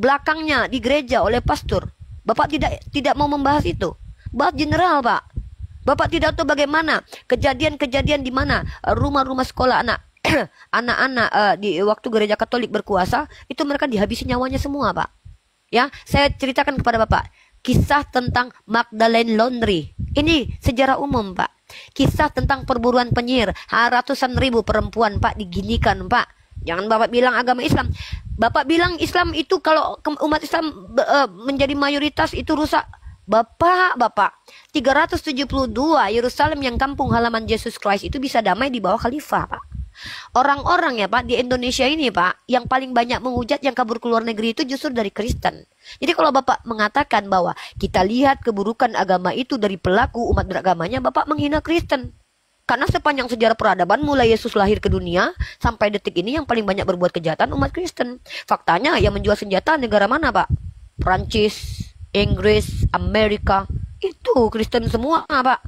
Speaker 1: belakangnya di gereja oleh pastor. Bapak tidak mau membahas itu. Bahas general Pak. Bapak tidak tahu bagaimana kejadian-kejadian di mana rumah-rumah sekolah anak-anak di waktu gereja Katolik berkuasa itu mereka dihabisi nyawanya semua Pak. Ya, saya ceritakan kepada Bapak kisah tentang Magdalene Laundry. Ini sejarah umum Pak. Kisah tentang perburuan penyihir, ratusan ribu perempuan Pak diginikan Pak. Jangan Bapak bilang agama Islam. Bapak bilang Islam itu kalau umat Islam menjadi mayoritas itu rusak. Bapak 372 Yerusalem yang kampung halaman Yesus Christ itu bisa damai di bawah khalifah Pak. Orang-orang ya Pak di Indonesia ini Pak yang paling banyak menghujat yang kabur ke luar negeri itu justru dari Kristen. Jadi kalau Bapak mengatakan bahwa kita lihat keburukan agama itu dari pelaku umat beragamanya, Bapak menghina Kristen. Karena sepanjang sejarah peradaban mulai Yesus lahir ke dunia sampai detik ini yang paling banyak berbuat kejahatan umat Kristen. Faktanya yang menjual senjata negara mana Pak? Prancis, Inggris, Amerika, itu Kristen semua Pak.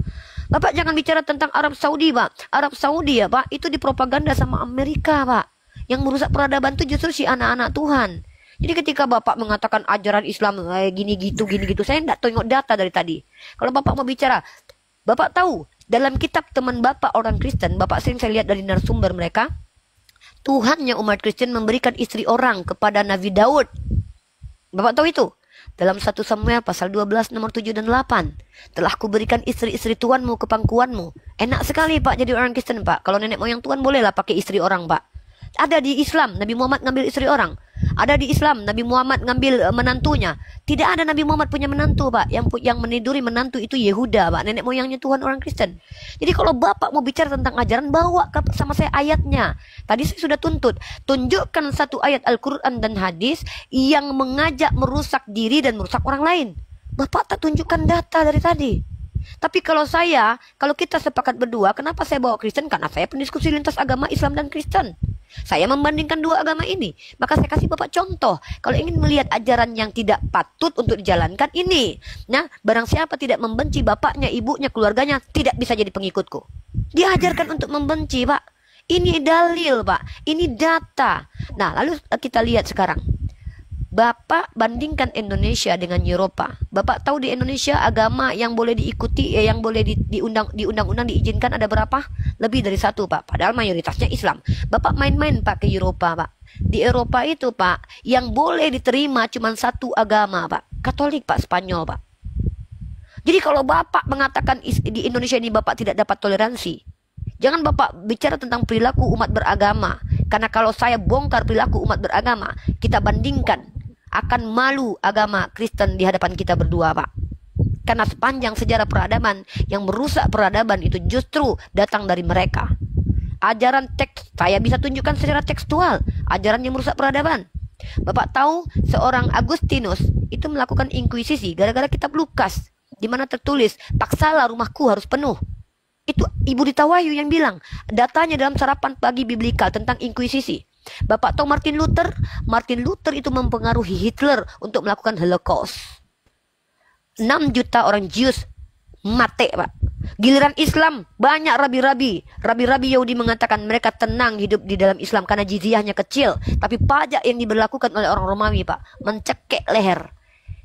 Speaker 1: Bapak jangan bicara tentang Arab Saudi Pak. Arab Saudi ya Pak, itu dipropaganda sama Amerika Pak. Yang merusak peradaban itu justru si anak-anak Tuhan. Jadi ketika Bapak mengatakan ajaran Islam gini gitu, saya tidak tengok data dari tadi. Kalau Bapak mau bicara, Bapak tahu dalam kitab teman Bapak orang Kristen, Bapak sering saya lihat dari narasumber mereka, Tuhannya umat Kristen memberikan istri orang kepada Nabi Daud. Bapak tahu itu? Dalam 1 Samuel pasal 12 nomor 7 dan 8. Telah kuberikan istri-istri tuanmu ke pangkuanmu. Enak sekali Pak jadi orang Kristen Pak. Kalau nenek moyang Tuhan bolehlah pakai istri orang Pak. Ada di Islam Nabi Muhammad ngambil istri orang. Ada di Islam Nabi Muhammad ngambil menantunya. Tidak ada Nabi Muhammad punya menantu Pak. Yang meniduri menantu itu Yehuda Pak. Nenek moyangnya Tuhan orang Kristen. Jadi kalau Bapak mau bicara tentang ajaran, bawa sama saya ayatnya. Tadi saya sudah tuntut. Tunjukkan satu ayat Al-Quran dan hadis yang mengajak merusak diri dan merusak orang lain. Bapak tak tunjukkan data dari tadi. Tapi kalau kita sepakat berdua, kenapa saya bawa Kristen? Karena saya pendiskusi lintas agama Islam dan Kristen. Saya membandingkan dua agama ini. Maka saya kasih Bapak contoh. Kalau ingin melihat ajaran yang tidak patut untuk dijalankan ini. Nah, barang siapa tidak membenci bapaknya, ibunya, keluarganya, tidak bisa jadi pengikutku. Diajarkan untuk membenci Pak. Ini dalil Pak. Ini data. Nah, lalu kita lihat sekarang. Bapak bandingkan Indonesia dengan Eropa. Bapak tahu di Indonesia agama yang boleh diikuti, yang boleh di undang-undang diizinkan ada berapa? Lebih dari 1 Pak. Padahal mayoritasnya Islam. Bapak main-main Pak ke Eropa Pak. Di Eropa itu Pak, yang boleh diterima cuma 1 agama Pak. Katolik Pak, Spanyol Pak. Jadi kalau Bapak mengatakan di Indonesia ini Bapak tidak dapat toleransi, jangan Bapak bicara tentang perilaku umat beragama. Karena kalau saya bongkar perilaku umat beragama, kita bandingkan, akan malu agama Kristen di hadapan kita berdua, Pak. Karena sepanjang sejarah peradaban, yang merusak peradaban itu justru datang dari mereka. Ajaran teks, saya bisa tunjukkan secara tekstual, ajaran yang merusak peradaban. Bapak tahu seorang Agustinus itu melakukan inkuisisi gara-gara kitab Lukas, di mana tertulis, paksalah rumahku harus penuh. Itu Ibu Rita Wahyu yang bilang, datanya dalam sarapan pagi biblikal tentang inkuisisi. Bapak tahu Martin Luther? Martin Luther itu mempengaruhi Hitler untuk melakukan Holocaust. 6 juta orang Jews mati, Pak. Giliran Islam, banyak rabi-rabi. Rabi-rabi Yahudi mengatakan mereka tenang hidup di dalam Islam karena jizyahnya kecil. Tapi pajak yang diberlakukan oleh orang Romawi, Pak, mencekik leher.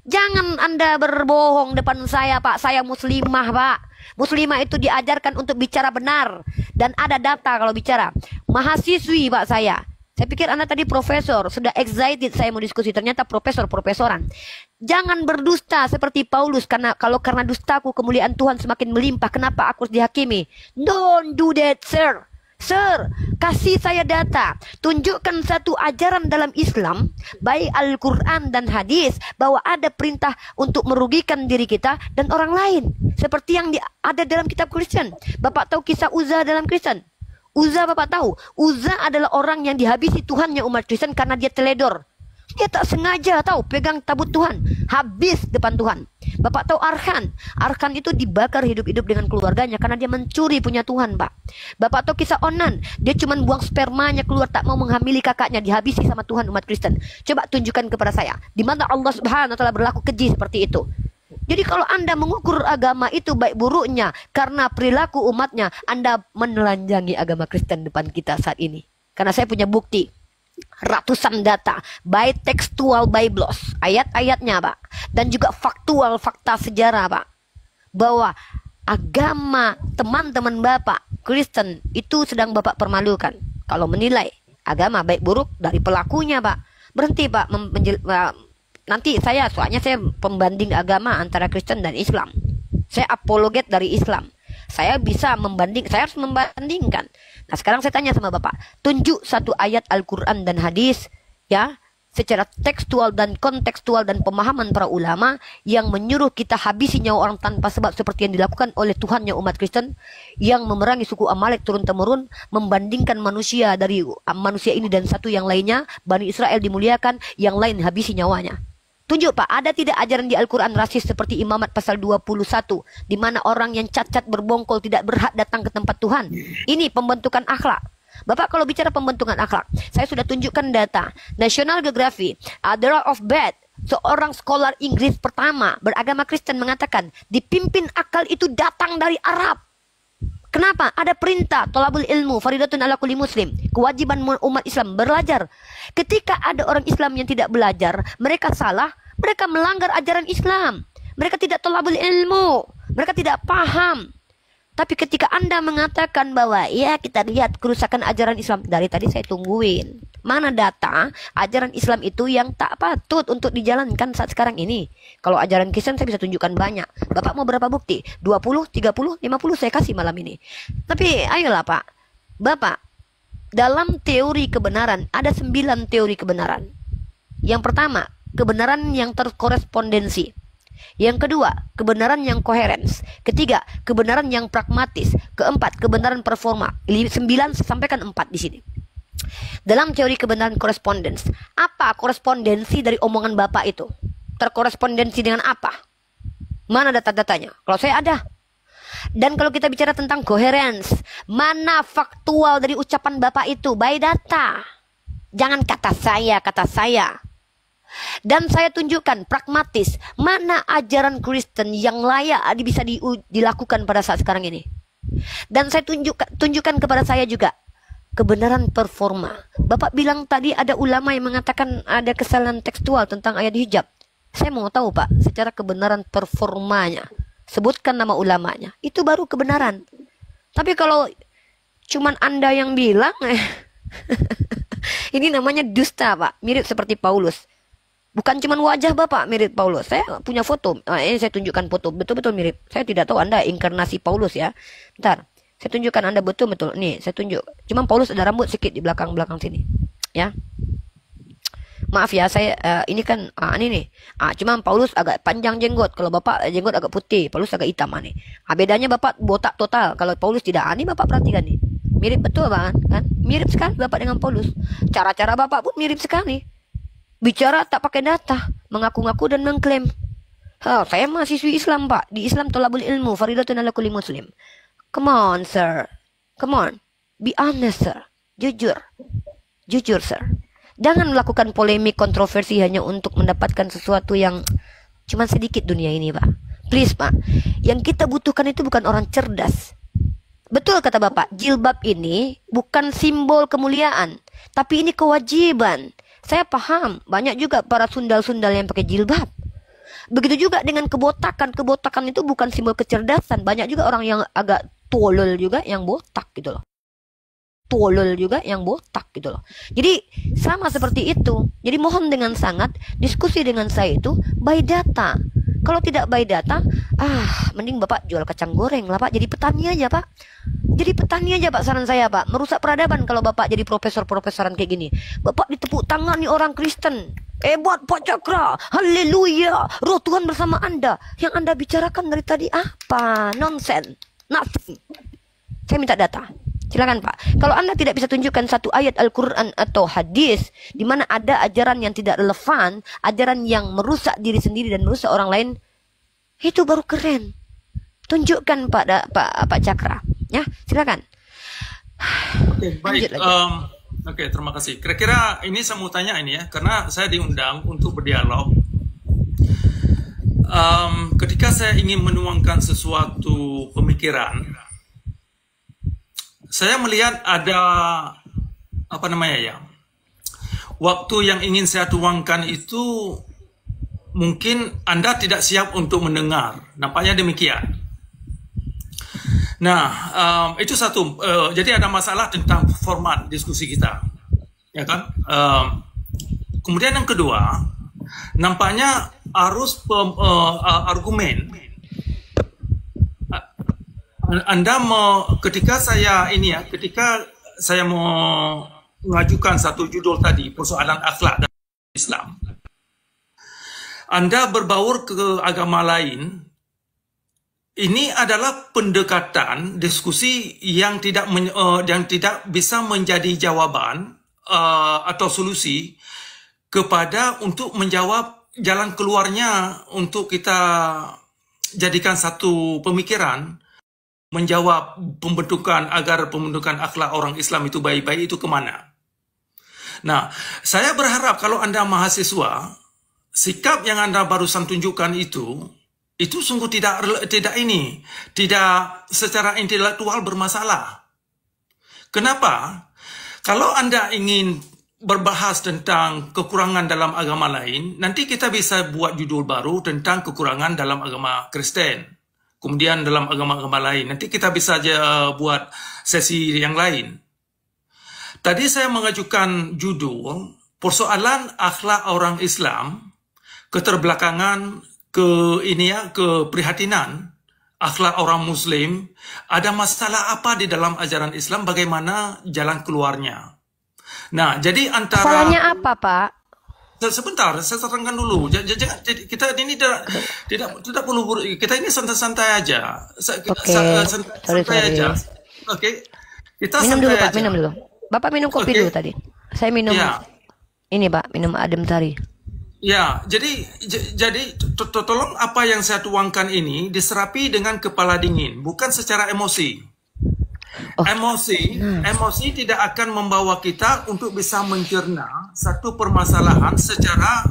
Speaker 1: Jangan Anda berbohong depan saya, Pak. Saya muslimah, Pak. Muslimah itu diajarkan untuk bicara benar. Dan ada data kalau bicara. Mahasiswi, Pak, saya. Saya pikir Anda tadi profesor. Sudah excited saya mau diskusi. Ternyata profesoran. Jangan berdusta seperti Paulus. Karena dustaku kemuliaan Tuhan semakin melimpah. Kenapa aku harus dihakimi? Don't do that, sir. Sir, kasih saya data. Tunjukkan satu ajaran dalam Islam, baik Al-Quran dan hadis, bahwa ada perintah untuk merugikan diri kita dan orang lain. Seperti yang ada dalam kitab Kristen. Bapak tahu kisah Uzza dalam Kristen? Uzza, Bapak tahu? Uzza adalah orang yang dihabisi Tuhannya umat Kristen karena dia teledor. Dia tak sengaja tahu pegang tabut Tuhan, habis depan Tuhan. Bapak tahu Arkan? Arkan itu dibakar hidup-hidup dengan keluarganya karena dia mencuri punya Tuhan, Pak. Bapak tahu kisah Onan? Dia cuma buang spermanya keluar, tak mau menghamili kakaknya, dihabisi sama Tuhan umat Kristen. Coba tunjukkan kepada saya, di mana Allah Subhanahu wa taala berlaku keji seperti itu. Jadi kalau Anda mengukur agama itu baik buruknya karena perilaku umatnya, Anda menelanjangi agama Kristen depan kita saat ini. Karena saya punya bukti. Ratusan data, baik tekstual Biblos, ayat-ayatnya, Pak, dan juga faktual fakta sejarah, Pak, bahwa agama teman-teman Bapak Kristen itu sedang Bapak permalukan. Kalau menilai agama baik buruk dari pelakunya, Pak, berhenti, Pak. Nanti soalnya saya pembanding agama antara Kristen dan Islam. Saya apologet dari Islam. Saya harus membandingkan. Nah, sekarang saya tanya sama Bapak, tunjuk satu ayat Al-Quran dan hadis, ya, secara tekstual dan kontekstual dan pemahaman para ulama yang menyuruh kita habisi nyawa orang tanpa sebab seperti yang dilakukan oleh Tuhannya umat Kristen yang memerangi suku Amalek turun-temurun, membandingkan manusia dari manusia ini dan satu yang lainnya, Bani Israel dimuliakan, yang lain habisi nyawanya. Tunjuk, Pak, ada tidak ajaran di Al-Quran rasis seperti Imamat pasal 21, di mana orang yang cacat berbongkol tidak berhak datang ke tempat Tuhan. Ini pembentukan akhlak. Bapak kalau bicara pembentukan akhlak, saya sudah tunjukkan data. National Geography, Adra of Bed, seorang scholar Inggris pertama beragama Kristen mengatakan, dipimpin akal itu datang dari Arab. Kenapa? Ada perintah tolabul ilmu faridatun ala kulli muslim, kewajiban umat Islam belajar. Ketika ada orang Islam yang tidak belajar, mereka salah, mereka melanggar ajaran Islam. Mereka tidak tolabul ilmu, mereka tidak paham. Tapi ketika Anda mengatakan bahwa ya kita lihat kerusakan ajaran Islam, dari tadi saya tungguin. Mana data ajaran Islam itu yang tak patut untuk dijalankan saat sekarang ini? Kalau ajaran Kristen saya bisa tunjukkan banyak. Bapak mau berapa bukti? 20, 30, 50 saya kasih malam ini. Tapi ayolah, Pak. Bapak, dalam teori kebenaran ada 9 teori kebenaran. Yang pertama, kebenaran yang terkorespondensi. Yang kedua, kebenaran yang koherens. Ketiga, kebenaran yang pragmatis. Keempat, kebenaran performa. 9 sampaikan 4 di sini. Dalam teori kebenaran korespondens, apa korespondensi dari omongan Bapak itu? Terkorespondensi dengan apa? Mana data-datanya? Kalau saya ada. Dan kalau kita bicara tentang koherens, mana faktual dari ucapan Bapak itu? By data. Jangan kata saya. Dan saya tunjukkan pragmatis, mana ajaran Kristen yang layak bisa dilakukan pada saat sekarang ini. Dan saya tunjukkan kepada saya juga kebenaran performa. Bapak bilang tadi ada ulama yang mengatakan ada kesalahan tekstual tentang ayat hijab. Saya mau tahu, Pak, secara kebenaran performanya. Sebutkan nama ulamanya. Itu baru kebenaran. Tapi kalau cuman Anda yang bilang, ini namanya dusta, Pak. Mirip seperti Paulus. Bukan cuma wajah Bapak mirip Paulus. Saya punya foto. Ini saya tunjukkan foto. Betul-betul mirip. Saya tidak tahu Anda inkarnasi Paulus ya. Bentar. Saya tunjukkan Anda betul-betul. Nih, saya tunjuk. Cuma Paulus ada rambut sedikit di belakang-belakang sini. Ya. Maaf ya, saya ini kan ini nih. Cuma Paulus agak panjang jenggot. Kalau Bapak jenggot agak putih, Paulus agak hitam nih. Bedanya Bapak botak total. Kalau Paulus tidak. Ini Bapak perhatikan nih. Mirip betul Bang, kan? Mirip sekali Bapak dengan Paulus. Cara-cara Bapak pun mirip sekali. Bicara tak pakai data, mengaku-ngaku dan mengklaim. Saya mahasiswi Islam, Pak. Di Islam tolabul ilmu, faridatun ala kulli muslim. Come on, sir. Come on. Be honest, sir. Jujur. Jujur, sir. Jangan melakukan polemik kontroversi hanya untuk mendapatkan sesuatu yang cuma sedikit dunia ini, Pak. Please, Pak. Yang kita butuhkan itu bukan orang cerdas. Betul kata Bapak, jilbab ini bukan simbol kemuliaan, tapi ini kewajiban. Saya paham, banyak juga para sundal-sundal yang pakai jilbab. Begitu juga dengan kebotakan. Kebotakan itu bukan simbol kecerdasan. Banyak juga orang yang agak tolol juga yang botak gitu loh. Tolol juga yang botak gitu loh. Jadi sama seperti itu. Jadi mohon dengan sangat diskusi dengan saya itu by data. Kalau tidak by data, mending Bapak jual kacang goreng lah Pak. Jadi petani aja Pak. Jadi petani aja Pak, saran saya Pak. Merusak peradaban kalau Bapak jadi profesor-profesoran kayak gini. Bapak ditepuk tangan nih orang Kristen. Hebat Pak Cakra. Haleluya. Roh Tuhan bersama Anda. Yang Anda bicarakan dari tadi apa? Nonsense. Nothing. Saya minta data. Silakan Pak. Kalau Anda tidak bisa tunjukkan satu ayat Al-Quran atau hadis di mana ada ajaran yang tidak relevan, ajaran yang merusak diri sendiri dan merusak orang lain, itu baru keren. Tunjukkan Pak Cakra. Ya, silakan.
Speaker 2: Oke, baik. Oke, terima kasih. Kira-kira ini saya mau tanya ini ya, karena saya diundang untuk berdialog. Ketika saya ingin menuangkan sesuatu pemikiran, saya melihat ada apa namanya ya, waktu yang ingin saya tuangkan itu mungkin Anda tidak siap untuk mendengar. Nampaknya demikian. Nah, itu satu. Jadi ada masalah tentang format diskusi kita, ya kan? Kemudian yang kedua, nampaknya arus argumen. Anda ketika saya mau mengajukan satu judul tadi, persoalan akhlak dalam Islam, Anda berbaur ke agama lain. Ini adalah pendekatan diskusi yang tidak bisa menjadi jawaban atau solusi kepada untuk menjawab jalan keluarnya untuk kita jadikan satu pemikiran. Menjawab agar pembentukan akhlak orang Islam itu baik-baik itu kemana. Nah, saya berharap kalau Anda mahasiswa, sikap yang Anda barusan tunjukkan itu sungguh tidak secara intelektual bermasalah. Kenapa? Kalau Anda ingin berbahas tentang kekurangan dalam agama lain, nanti kita bisa buat judul baru tentang kekurangan dalam agama Kristen. Kemudian dalam agama-agama lain. Nanti kita bisa aja buat sesi yang lain. Tadi saya mengajukan judul, persoalan akhlak orang Islam, keterbelakangan, keprihatinan, akhlak orang Muslim, ada masalah apa di dalam ajaran Islam, bagaimana jalan keluarnya. Nah, jadi antara...
Speaker 1: Masalahnya apa, Pak?
Speaker 2: Sebentar, saya terangkan dulu. Kita ini tidak perlu, kita ini santai-santai aja. Santai aja. Oke. Kita
Speaker 1: minum
Speaker 2: santai
Speaker 1: dulu,
Speaker 2: aja.
Speaker 1: Pak, minum dulu. Bapak minum kopi dulu tadi. Saya minum ini, Pak, minum adem sari.
Speaker 2: Ya, jadi tolong apa yang saya tuangkan ini diserapi dengan kepala dingin, bukan secara emosi. Emosi tidak akan membawa kita untuk bisa mencerna satu permasalahan secara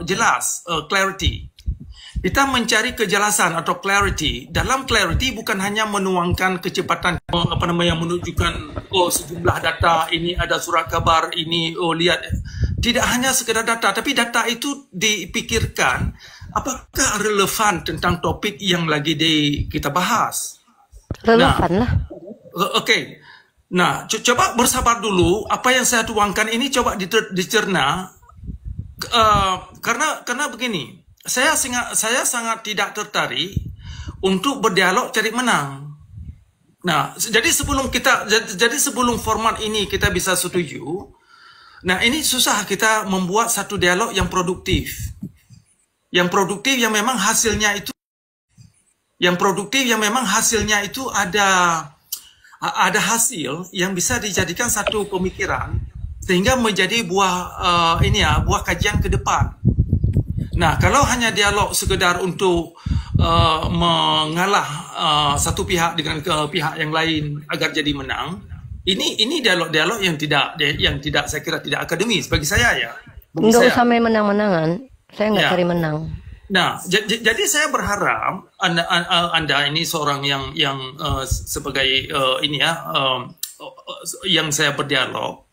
Speaker 2: jelas, clarity. Kita mencari kejelasan atau clarity. Dalam clarity bukan hanya menuangkan kecepatan menunjukkan sejumlah data, ini ada surat kabar, ini lihat. Tidak hanya sekedar data, tapi data itu dipikirkan apakah relevan tentang topik yang lagi kita bahas.
Speaker 1: Relevan lah.
Speaker 2: Oke. Nah, coba bersabar dulu. Apa yang saya tuangkan ini coba dicerna. karena begini, saya sangat tidak tertarik untuk berdialog cari menang. Nah, jadi sebelum format ini kita bisa setuju, nah ini susah kita membuat satu dialog yang produktif. Yang produktif yang memang hasilnya itu ada hasil yang bisa dijadikan satu pemikiran sehingga menjadi buah kajian ke depan. Nah, kalau hanya dialog sekedar untuk mengalah satu pihak dengan pihak yang lain agar jadi menang, ini dialog-dialog yang tidak saya kira tidak akademis bagi saya ya.
Speaker 1: Nggak usah main menang-menangan. Saya nggak cari menang.
Speaker 2: Nah, jadi saya berharap anda ini seorang yang sebagai yang saya berdialog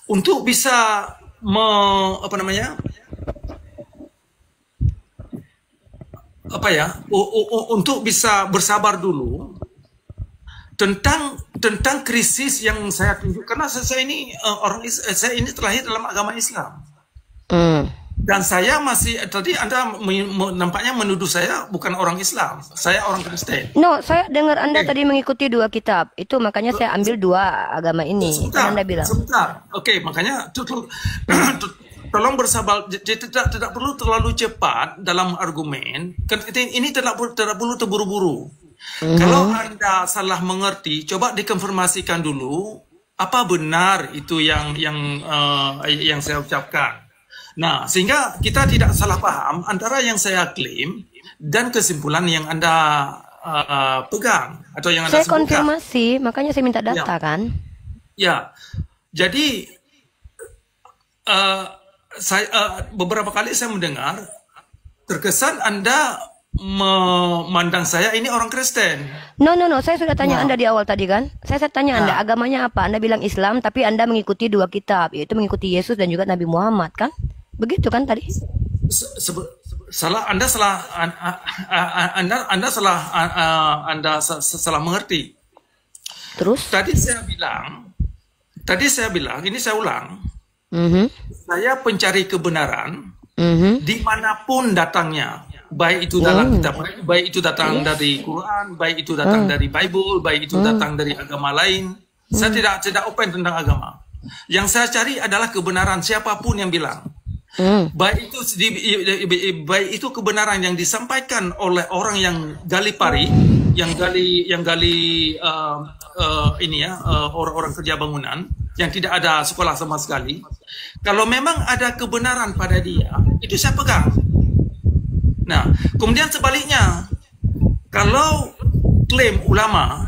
Speaker 2: untuk bisa untuk bisa bersabar dulu tentang krisis yang saya tunjuk, karena saya ini terlahir dalam agama Islam. Dan saya masih, tadi Anda nampaknya menuduh saya bukan orang Islam, saya orang Kristen.
Speaker 1: No, saya dengar Anda tadi mengikuti 2 kitab, itu makanya saya ambil 2 agama ini. Anda bilang.
Speaker 2: Sebentar, oke, makanya tolong bersabar, tidak perlu terlalu cepat dalam argumen. Ini tidak perlu terburu-buru. Kalau Anda salah mengerti, coba dikonfirmasikan dulu apa benar itu yang saya ucapkan. Nah, sehingga kita tidak salah paham antara yang saya klaim dan kesimpulan yang Anda pegang atau yang Anda sebutkan.
Speaker 1: Saya konfirmasi, makanya saya minta data kan?
Speaker 2: Ya, jadi beberapa kali saya mendengar terkesan Anda memandang saya ini orang Kristen.
Speaker 1: No, saya sudah tanya Anda di awal tadi kan. Saya tanya Anda agamanya apa. Anda bilang Islam, tapi Anda mengikuti 2 kitab, yaitu mengikuti Yesus dan juga Nabi Muhammad kan? Begitu kan tadi?
Speaker 2: Anda salah mengerti.
Speaker 1: Terus?
Speaker 2: Tadi saya bilang, ini saya ulang. Saya pencari kebenaran dimanapun datangnya, baik itu dalam kitab, baik itu datang dari Quran, baik itu datang dari Bible, baik itu datang dari agama lain. Saya tidak open tentang agama. Yang saya cari adalah kebenaran siapapun yang bilang. Baik itu kebenaran yang disampaikan oleh orang yang gali pari, yang gali orang-orang kerja bangunan yang tidak ada sekolah sama sekali. Kalau memang ada kebenaran pada dia, itu saya pegang. Nah, kemudian sebaliknya, kalau klaim ulama,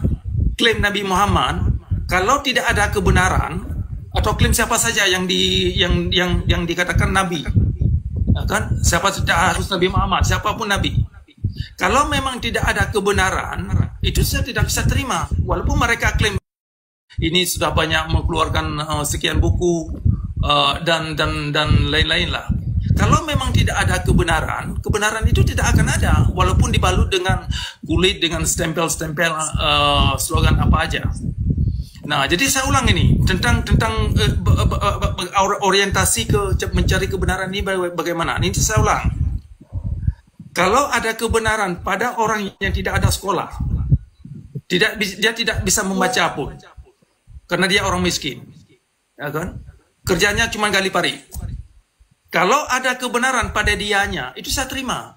Speaker 2: klaim Nabi Muhammad, kalau tidak ada kebenaran atau klaim siapa saja yang dikatakan nabi, kan siapa saja harus Nabi Muhammad, siapapun nabi. Kalau memang tidak ada kebenaran, itu saya tidak bisa terima. Walaupun mereka klaim ini sudah banyak mengeluarkan sekian buku dan lain-lain lah. Kalau memang tidak ada kebenaran itu tidak akan ada, walaupun dibalut dengan kulit, dengan stempel-stempel slogan apa aja. Nah, jadi saya ulang ini tentang orientasi mencari kebenaran ini bagaimana. Ini saya ulang. Kalau ada kebenaran pada orang yang tidak ada sekolah, dia tidak bisa membaca pun, karena dia orang miskin, ya kan? Kerjanya cuma gali pari. Kalau ada kebenaran pada dianya, itu saya terima.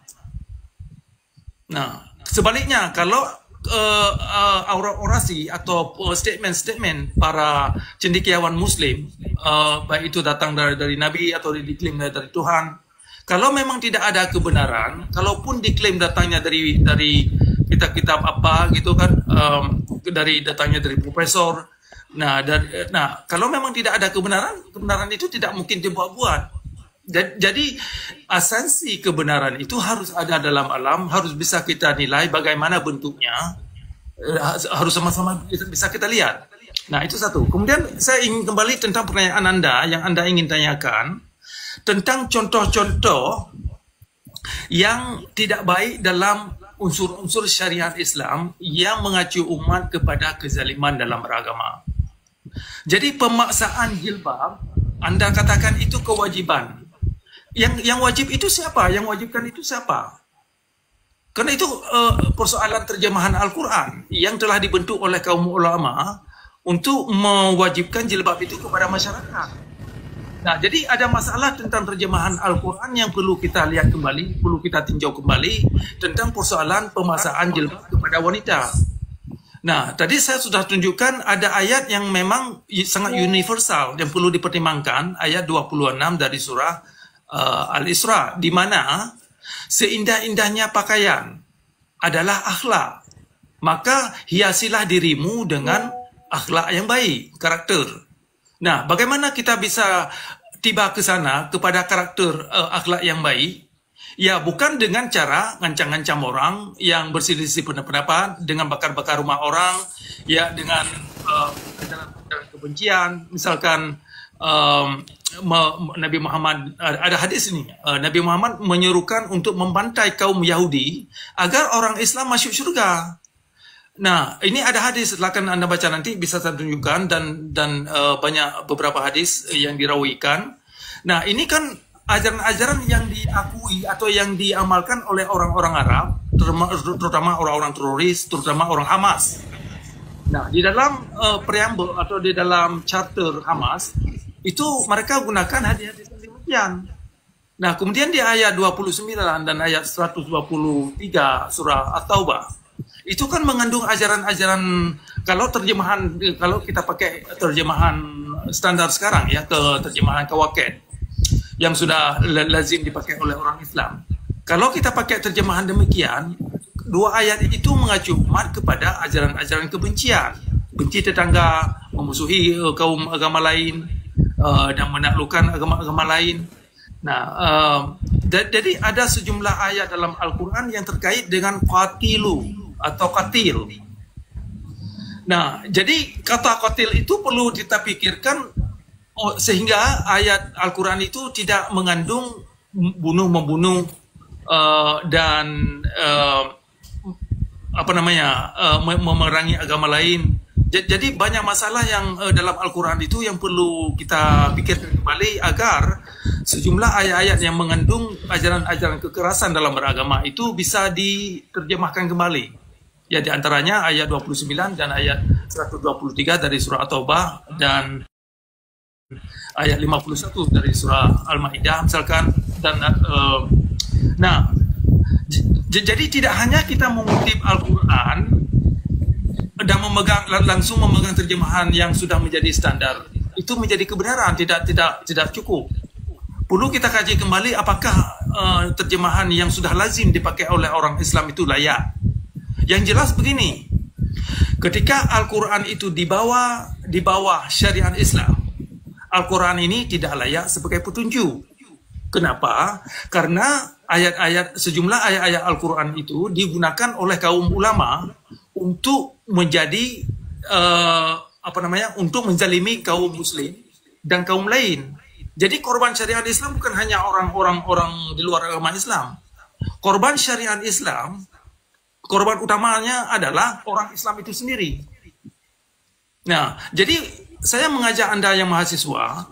Speaker 2: Nah, sebaliknya kalau orasi atau statement-statement para cendekiawan Muslim, baik itu datang dari Nabi atau diklaim dari Tuhan, kalau memang tidak ada kebenaran, kalaupun diklaim datangnya dari kitab-kitab apa gitu kan, datangnya dari profesor. Nah, kalau memang tidak ada kebenaran itu tidak mungkin dibuat-buat. Jadi esensi kebenaran itu harus ada dalam alam, harus bisa kita nilai bagaimana bentuknya, harus sama-sama bisa kita lihat. Nah, itu satu. Kemudian saya ingin kembali tentang pertanyaan Anda yang Anda ingin tanyakan tentang contoh-contoh yang tidak baik dalam unsur-unsur syariat Islam yang mengacu umat kepada kezaliman dalam beragama. Jadi pemaksaan jilbab, Anda katakan itu kewajiban. yang wajib itu siapa? Yang wajibkan itu siapa? Karena itu persoalan terjemahan Al-Quran yang telah dibentuk oleh kaum ulama untuk mewajibkan jilbab itu kepada masyarakat. Nah, jadi ada masalah tentang terjemahan Al-Quran yang perlu kita lihat kembali, perlu kita tinjau kembali tentang persoalan pemasaan jilbab kepada wanita. Nah, tadi saya sudah tunjukkan ada ayat yang memang sangat universal yang perlu dipertimbangkan, ayat 26 dari surah Al-Isra, di mana seindah-indahnya pakaian adalah akhlak. Maka hiasilah dirimu dengan akhlak yang baik, karakter. Nah, bagaimana kita bisa tiba ke sana kepada karakter akhlak yang baik? Ya, bukan dengan cara ngancam-ngancam orang yang berselisih pendapat, dengan bakar-bakar rumah orang, ya dengan kebencian, misalkan Nabi Muhammad, ada hadis ini, Nabi Muhammad menyerukan untuk membantai kaum Yahudi agar orang Islam masuk surga. Nah, ini ada hadis, silakan Anda baca nanti, bisa saya tunjukkan, dan banyak beberapa hadis yang dirawikan. Nah, ini kan ajaran-ajaran yang diakui atau yang diamalkan oleh orang-orang Arab, terutama orang-orang teroris, terutama orang Hamas. Nah, di dalam preambul atau di dalam charter Hamas, itu mereka gunakan hadis-hadis yang demikian. Nah, kemudian di ayat 29 dan ayat 123 surah At-Taubah, itu kan mengandung ajaran-ajaran, kalau kita pakai terjemahan standar sekarang ya, ke terjemahan Kawaket yang sudah lazim dipakai oleh orang Islam. Kalau kita pakai terjemahan demikian, dua ayat itu mengacu umat kepada ajaran-ajaran kebencian, benci tetangga, memusuhi kaum agama lain, dan menaklukkan agama-agama lain. Nah, jadi ada sejumlah ayat dalam Al-Quran yang terkait dengan qatilu atau qatil. Nah, jadi kata qatil itu perlu kita pikirkan sehingga ayat Al-Quran itu tidak mengandung bunuh-membunuh dan memerangi agama lain. Jadi banyak masalah yang dalam Al-Quran itu yang perlu kita pikirkan kembali agar sejumlah ayat-ayat yang mengandung ajaran-ajaran kekerasan dalam beragama itu bisa diterjemahkan kembali. Ya, di antaranya ayat 29 dan ayat 123 dari surah At-Taubah dan ayat 51 dari surah Al-Maidah misalkan. Dan jadi tidak hanya kita mengutip Al-Quran dan langsung memegang terjemahan yang sudah menjadi standar, itu menjadi kebenaran, tidak cukup. Perlu kita kaji kembali apakah terjemahan yang sudah lazim dipakai oleh orang Islam itu layak. Yang jelas begini, ketika Al-Quran itu di bawah syariat Islam, Al-Quran ini tidak layak sebagai petunjuk. Kenapa? Karena sejumlah ayat-ayat Al-Quran itu digunakan oleh kaum ulama untuk menjadi untuk menzalimi kaum muslim dan kaum lain. Jadi korban syariat Islam bukan hanya orang-orang di luar agama Islam. Korban syariat Islam, korban utamanya adalah orang Islam itu sendiri. Nah, jadi saya mengajak Anda yang mahasiswa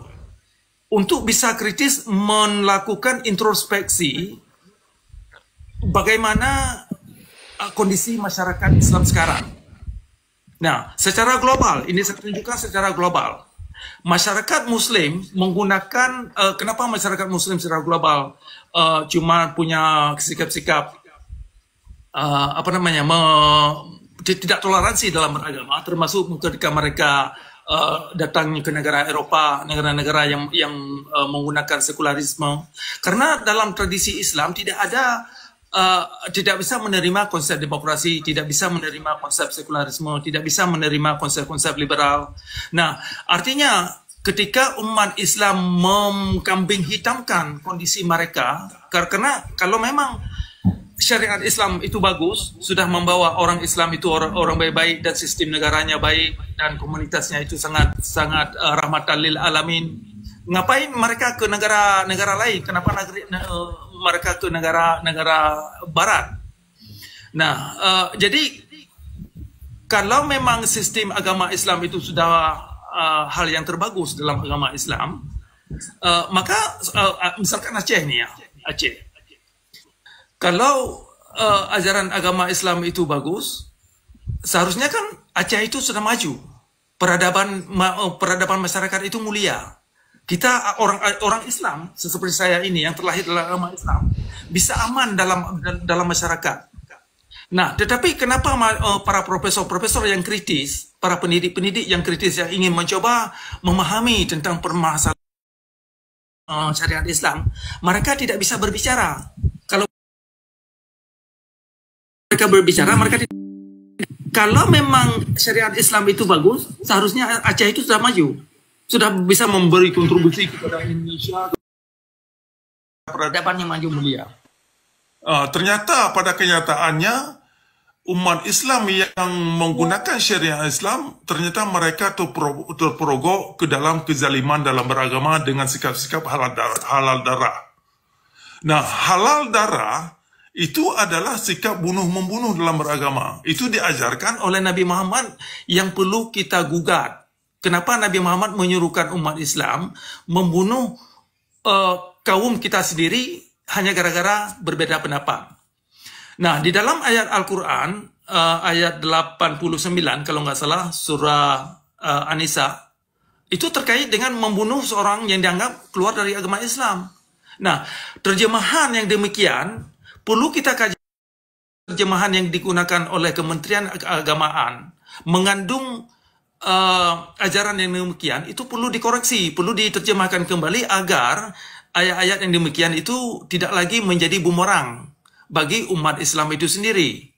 Speaker 2: untuk bisa kritis melakukan introspeksi bagaimana kondisi masyarakat Islam sekarang. Nah, secara global, ini saya tunjukkan secara global. Masyarakat Muslim menggunakan, kenapa masyarakat Muslim secara global cuma punya sikap-sikap tidak toleransi dalam beragama, termasuk ketika mereka datang ke negara Eropa, negara-negara yang menggunakan sekularisme. Karena dalam tradisi Islam tidak bisa menerima konsep demokrasi, tidak bisa menerima konsep sekularisme, tidak bisa menerima konsep-konsep liberal. Nah, artinya ketika umat Islam mengkambing hitamkan kondisi mereka, karena kalau memang syariat Islam itu bagus, sudah membawa orang Islam itu orang baik-baik dan sistem negaranya baik dan komunitasnya itu sangat rahmatan lil alamin. Ngapain mereka ke negara lain? Kenapa mereka ke negara barat? Nah, jadi kalau memang sistem agama Islam itu sudah hal yang terbagus dalam agama Islam, Maka misalkan Aceh nih ya, Aceh. Kalau ajaran agama Islam itu bagus, seharusnya kan Aceh itu sudah maju. Peradaban masyarakat itu mulia. Kita orang Islam seperti saya ini yang terlahir dalam agama Islam bisa aman dalam masyarakat. Nah, tetapi kenapa para profesor-profesor yang kritis, para pendidik-pendidik yang kritis yang ingin mencoba memahami tentang permasalahan syariat Islam, mereka tidak bisa berbicara. Kalau mereka berbicara, kalau memang syariat Islam itu bagus, seharusnya Aceh itu sudah maju, sudah bisa memberi kontribusi kepada Indonesia, peradaban yang maju mulia.
Speaker 3: Ternyata pada kenyataannya umat Islam yang menggunakan syariat Islam, ternyata mereka terperogok ke dalam kezaliman dalam beragama dengan sikap-sikap halal darah. Nah, halal darah itu adalah sikap bunuh-membunuh dalam beragama. Itu diajarkan oleh Nabi Muhammad yang perlu kita gugat. Kenapa Nabi Muhammad menyuruhkan umat Islam membunuh kaum kita sendiri hanya gara-gara berbeda pendapat? Nah, di dalam ayat Al-Quran, ayat 89, kalau nggak salah, surah An-Nisa, itu terkait dengan membunuh seorang yang dianggap keluar dari agama Islam. Nah, terjemahan yang demikian, perlu kita kaji. Terjemahan yang digunakan oleh Kementerian Keagamaan, mengandung ajaran yang demikian, itu perlu dikoreksi, perlu diterjemahkan kembali agar ayat-ayat yang demikian itu tidak lagi menjadi bumerang bagi umat Islam itu sendiri.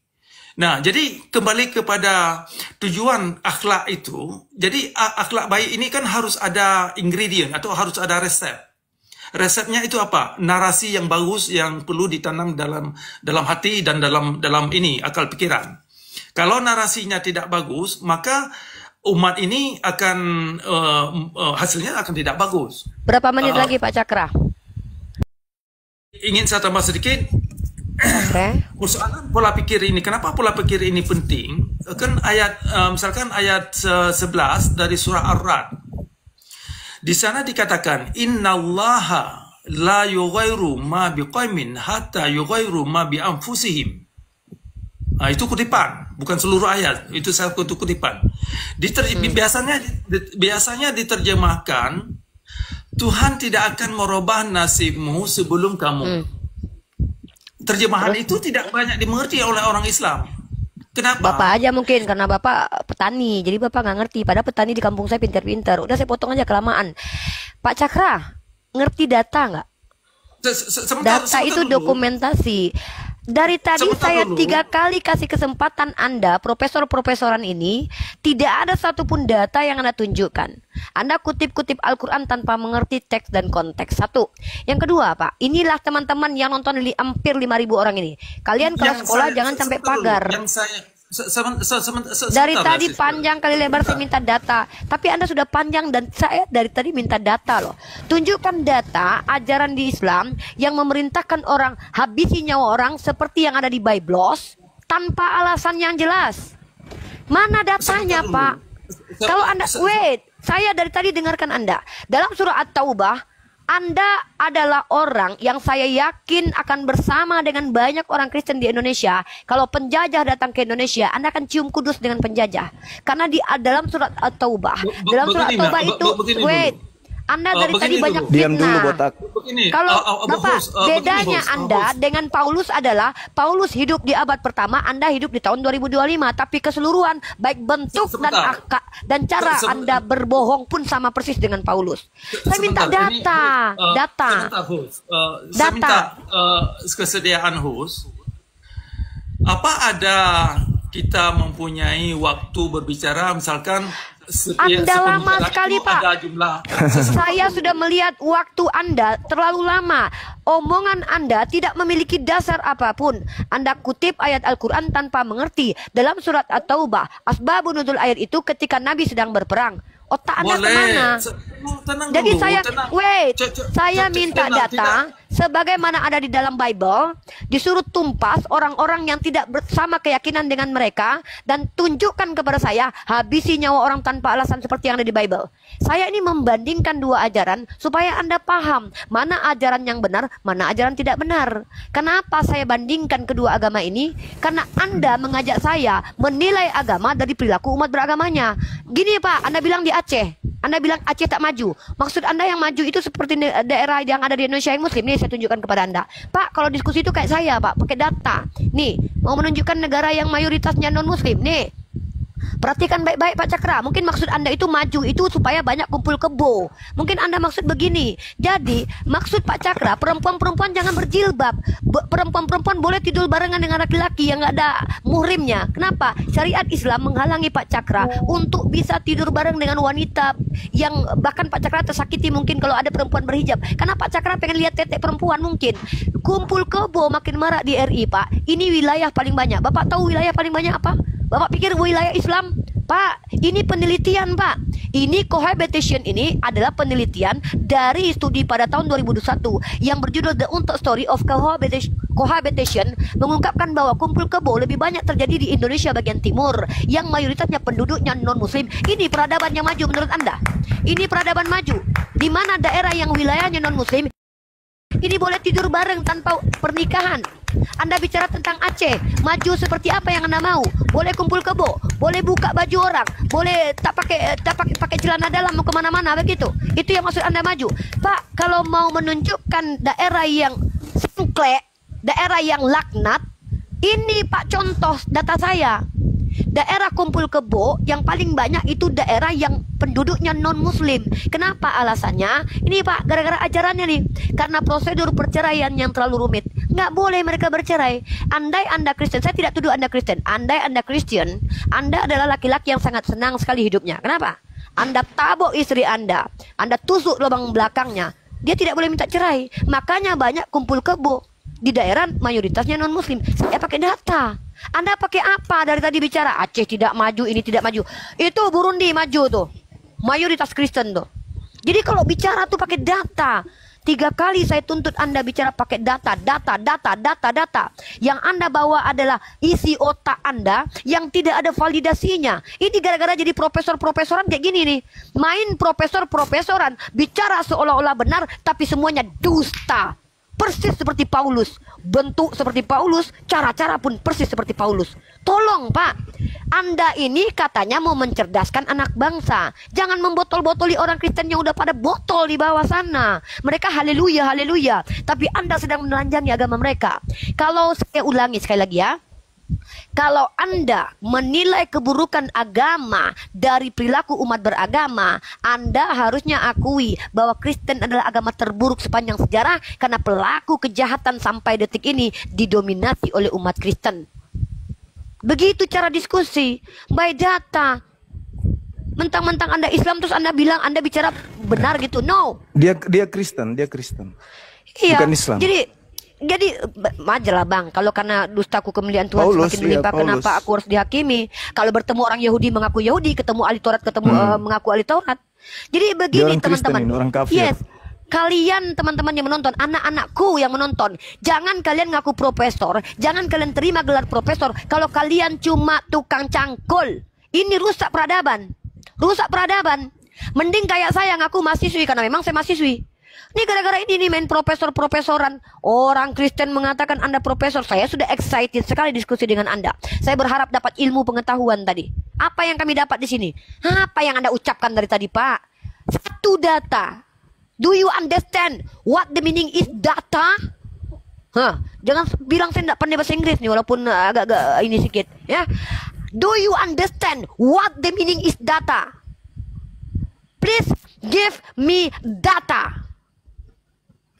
Speaker 3: Nah, jadi kembali kepada tujuan akhlak itu. Jadi akhlak baik ini kan harus ada ingredient atau harus ada resep. Resepnya itu apa? Narasi yang bagus yang perlu ditanam dalam hati dan dalam ini akal pikiran. Kalau narasinya tidak bagus, maka umat ini akan hasilnya akan tidak bagus.
Speaker 1: Berapa menit lagi Pak Cakra?
Speaker 2: Ingin saya tambah sedikit. Persoalan pola pikir ini, kenapa pola pikir ini penting? Kan misalkan ayat 11 dari surah Ar-Ra'd. Di sana dikatakan, innallaha la yughayyiru ma biqaumin hatta yughayyiru ma bi anfusihim. Nah, itu kutipan, bukan seluruh ayat. Itu satu kutipan. Biasanya diterjemahkan, Tuhan tidak akan merubah nasibmu sebelum kamu. Terjemahan itu tidak banyak dimengerti oleh orang Islam. Kenapa?
Speaker 1: Bapak aja mungkin karena Bapak petani, jadi Bapak nggak ngerti. Padahal petani di kampung saya pintar-pintar. Udah saya potong aja kelamaan. Pak Cakra, ngerti data nggak? Data itu dokumentasi. Dari tadi saya 3 kali kasih kesempatan Anda, profesor-profesoran ini, tidak ada satupun data yang Anda tunjukkan. Anda kutip-kutip Al-Quran tanpa mengerti teks dan konteks. Satu. Yang kedua, Pak, inilah teman-teman yang nonton hampir 5.000 orang ini. Kalian kalau sekolah jangan sampai pagar. Dari tadi panjang kali lebar saya minta data, tapi Anda sudah panjang dan saya dari tadi minta data loh. Tunjukkan data ajaran di Islam yang memerintahkan orang habisi nyawa orang seperti yang ada di Biblos tanpa alasan yang jelas. Mana datanya, Pak? Kalau Anda saya dari tadi dengarkan Anda. Dalam surah At-Taubah, Anda adalah orang yang saya yakin akan bersama dengan banyak orang Kristen di Indonesia. Kalau penjajah datang ke Indonesia, Anda akan cium kudus dengan penjajah. Karena di dalam surat At-Taubah, dalam surat At-Taubah itu, Anda dari tadi banyak fitnah. Kalau Bapak, bedanya Anda dengan Paulus adalah Paulus hidup di abad pertama, Anda hidup di tahun 2025. Tapi keseluruhan, baik bentuk dan cara Anda berbohong pun sama persis dengan Paulus. Saya minta data.
Speaker 2: Saya minta kesediaan host. Apa ada kita mempunyai waktu berbicara, misalkan
Speaker 1: Anda lama sekali, Pak. Saya sudah melihat waktu Anda terlalu lama. Omongan Anda tidak memiliki dasar apapun. Anda kutip ayat Al-Quran tanpa mengerti. Dalam surat At-Taubah, asbabun nuzul ayat itu ketika Nabi sedang berperang. Otak Anda kemana? Jadi saya minta data. sebagaimana ada di dalam Bible, disuruh tumpas orang-orang yang tidak bersama keyakinan dengan mereka dan tunjukkan kepada saya, habisi nyawa orang tanpa alasan seperti yang ada di Bible. Saya ini membandingkan dua ajaran supaya Anda paham mana ajaran yang benar, mana ajaran tidak benar. Kenapa saya bandingkan kedua agama ini? Karena Anda mengajak saya menilai agama dari perilaku umat beragamanya. Gini Pak, Anda bilang di Aceh, Anda bilang Aceh tak maju. Maksud Anda yang maju itu seperti daerah yang ada di Indonesia yang Muslim. Nih saya tunjukkan kepada Anda. Pak, kalau diskusi itu kayak saya Pak, pakai data. Nih, mau menunjukkan negara yang mayoritasnya non-Muslim. Nih, perhatikan baik-baik Pak Cakra. Mungkin maksud Anda itu maju itu supaya banyak kumpul kebo. Mungkin Anda maksud begini. Jadi maksud Pak Cakra, perempuan-perempuan jangan berjilbab. Perempuan-perempuan boleh tidur barengan dengan laki-laki yang nggak ada muhrimnya. Kenapa? Syariat Islam menghalangi Pak Cakra untuk bisa tidur bareng dengan wanita yang bahkan Pak Cakra tersakiti mungkin kalau ada perempuan berhijab. Karena Pak Cakra pengen lihat tetek perempuan mungkin. Kumpul kebo makin marak di RI Pak. Ini wilayah paling banyak. Bapak tahu wilayah paling banyak apa? Bapak pikir wilayah Islam? Pak, ini penelitian Pak. Ini cohabitation ini adalah penelitian dari studi pada tahun 2021 yang berjudul The Untold Story of Cohabitation mengungkapkan bahwa kumpul kebo lebih banyak terjadi di Indonesia bagian timur yang mayoritasnya penduduknya non-muslim. Ini peradaban yang maju menurut Anda? Ini peradaban maju di mana daerah yang wilayahnya non-muslim ini boleh tidur bareng tanpa pernikahan. Anda bicara tentang Aceh, maju seperti apa yang Anda mau? Boleh kumpul kebo, boleh buka baju orang, boleh tak pakai celana dalam mau kemana-mana begitu. Itu yang maksud Anda maju. Pak, kalau mau menunjukkan daerah yang sengklek, daerah yang laknat, ini Pak contoh data saya. Daerah kumpul kebo yang paling banyak itu daerah yang penduduknya non-muslim. Kenapa alasannya? Ini Pak, gara-gara ajarannya nih. Karena prosedur perceraian yang terlalu rumit. Nggak boleh mereka bercerai. Andai Anda Kristen, saya tidak tuduh Anda Kristen. Andai Anda Kristen, Anda adalah laki-laki yang sangat senang sekali hidupnya. Kenapa? Anda tabok istri Anda tusuk lubang belakangnya. Dia tidak boleh minta cerai. Makanya banyak kumpul kebo di daerah mayoritasnya non-muslim. Saya pakai data. Anda pakai apa dari tadi bicara Aceh tidak maju, ini tidak maju. Itu Burundi maju tuh. Mayoritas Kristen tuh. Jadi kalau bicara tuh pakai data. 3 kali saya tuntut Anda bicara pakai data. Yang Anda bawa adalah isi otak Anda yang tidak ada validasinya. Ini gara-gara jadi profesor-profesoran kayak gini nih. Main profesor-profesoran, bicara seolah-olah benar, tapi semuanya dusta. Persis seperti Paulus, bentuk seperti Paulus, cara-cara pun persis seperti Paulus. Tolong Pak, Anda ini katanya mau mencerdaskan anak bangsa. Jangan membotol-botoli orang Kristen yang udah pada botol di bawah sana. Mereka haleluya, haleluya. Tapi Anda sedang menelanjangi agama mereka. Kalau saya ulangi sekali lagi ya. Kalau Anda menilai keburukan agama dari perilaku umat beragama, Anda harusnya akui bahwa Kristen adalah agama terburuk sepanjang sejarah karena pelaku kejahatan sampai detik ini didominasi oleh umat Kristen. Begitu cara diskusi, by data. Mentang-mentang Anda Islam terus Anda bilang Anda bicara benar gitu. No.
Speaker 4: Dia Kristen.
Speaker 1: Iya.
Speaker 4: Bukan Islam.
Speaker 1: Jadi majalah Bang, kalau karena dustaku kemuliaan Tuhan
Speaker 4: Paulus,
Speaker 1: semakin melimpah,
Speaker 4: iya,
Speaker 1: kenapa aku harus dihakimi? Kalau bertemu orang Yahudi mengaku Yahudi, ketemu ahli Taurat mengaku ahli Taurat. Jadi begini teman-teman.
Speaker 4: Orang kafir.
Speaker 1: Yes. Kalian teman-teman yang menonton, anak-anakku yang menonton, jangan kalian ngaku profesor, jangan kalian terima gelar profesor kalau kalian cuma tukang cangkul. Ini rusak peradaban. Rusak peradaban. Mending kayak saya ngaku mahasiswi karena memang saya mahasiswi. Ini gara-gara ini nih main profesor-profesoran. Orang Kristen mengatakan Anda profesor. Saya sudah excited sekali diskusi dengan Anda. Saya berharap dapat ilmu pengetahuan tadi. Apa yang kami dapat di sini? Apa yang Anda ucapkan dari tadi, Pak? Satu data. Do you understand what the meaning is data? Jangan bilang saya tidak pandai bahasa Inggris nih, walaupun agak-agak ini sedikit. Ya. Do you understand what the meaning is data? Please give me data.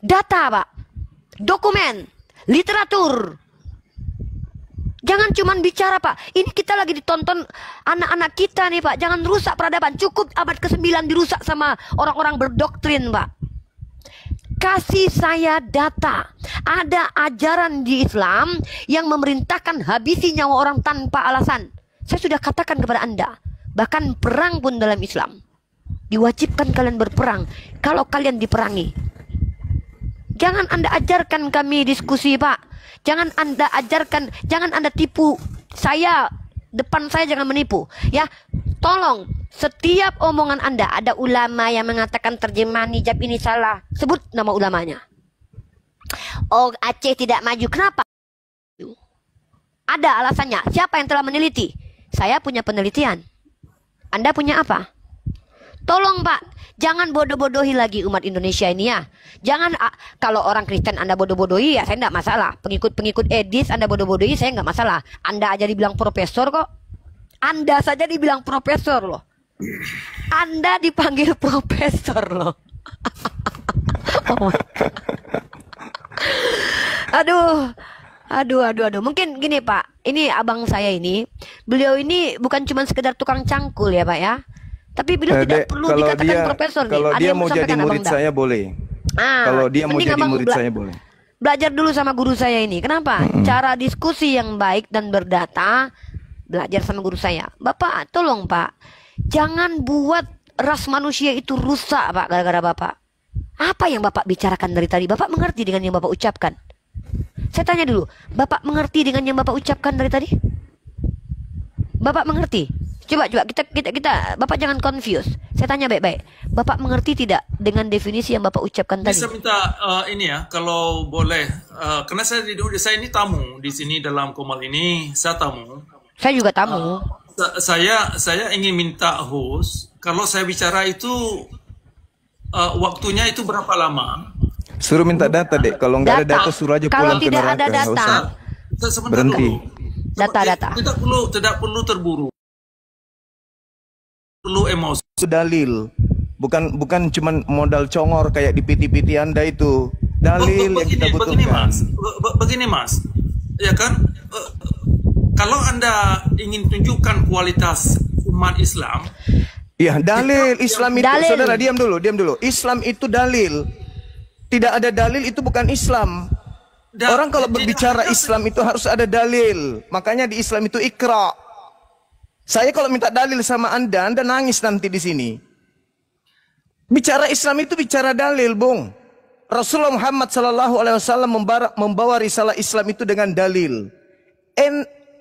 Speaker 1: Data Pak, dokumen, literatur. Jangan cuman bicara Pak. Ini kita lagi ditonton anak-anak kita nih Pak. Jangan rusak peradaban. Cukup abad ke-9 dirusak sama orang-orang berdoktrin Pak. Kasih saya data. Ada ajaran di Islam yang memerintahkan habisi nyawa orang tanpa alasan. Saya sudah katakan kepada Anda. Bahkan perang pun dalam Islam diwajibkan kalian berperang kalau kalian diperangi. Jangan Anda ajarkan kami diskusi, Pak. Jangan Anda ajarkan, jangan Anda tipu saya, depan saya jangan menipu. Ya, tolong setiap omongan Anda, ada ulama yang mengatakan terjemahan hijab ini salah, sebut nama ulamanya. Oh, Aceh tidak maju, kenapa? Ada alasannya. Siapa yang telah meneliti? Saya punya penelitian. Anda punya apa? Tolong Pak, jangan bodoh-bodohi lagi umat Indonesia ini ya. Jangan, kalau orang Kristen Anda bodoh-bodohi ya saya tidak masalah. Pengikut-pengikut Edis Anda bodoh-bodohi saya nggak masalah. Anda aja dibilang profesor kok. Anda saja dibilang profesor loh. Anda dipanggil profesor loh. Oh my God. Aduh. Mungkin gini Pak, ini abang saya ini, beliau ini bukan cuma sekedar tukang cangkul ya Pak ya. Tapi beliau tidak perlu dikatakan profesor nih.
Speaker 4: Kalau dia mau jadi murid saya boleh. Kalau dia mau jadi murid saya boleh.
Speaker 1: Belajar dulu sama guru saya ini. Kenapa? Cara diskusi yang baik dan berdata, belajar sama guru saya. Bapak, tolong Pak, jangan buat ras manusia itu rusak Pak gara-gara Bapak. Apa yang Bapak bicarakan dari tadi? Bapak mengerti dengan yang Bapak ucapkan? Saya tanya dulu, Bapak mengerti dengan yang Bapak ucapkan dari tadi? Bapak mengerti? Coba kita Bapak jangan confuse. Saya tanya baik-baik. Bapak mengerti tidak dengan definisi yang Bapak ucapkan tadi?
Speaker 2: Bisa minta ini ya, kalau boleh, karena saya ini tamu di sini dalam Komal ini, saya tamu.
Speaker 1: Saya juga tamu.
Speaker 2: Saya ingin minta host, kalau saya bicara itu waktunya itu berapa lama?
Speaker 4: Suruh minta data dek. Kalau nggak ada data suruh aja pulang ke neraka.
Speaker 1: Kalau tidak ada data,
Speaker 4: berhenti.
Speaker 1: Data.
Speaker 2: Tidak perlu terburu. Perlu emosi.
Speaker 4: Itu dalil, bukan cuman modal congor kayak di PT-PT Anda itu. Dalil yang kita butuhkan.
Speaker 2: Begini mas, ya kan? Kalau Anda ingin tunjukkan kualitas umat Islam,
Speaker 4: ya dalil Islam itu. Dalil. Saudara diam dulu. Islam itu dalil. Tidak ada dalil itu bukan Islam. Orang kalau berbicara Islam itu harus ada dalil. Makanya di Islam itu ikra. Saya kalau minta dalil sama Anda nangis nanti di sini. Bicara Islam itu bicara dalil, Bung. Rasulullah Muhammad SAW membawa risalah Islam itu dengan dalil.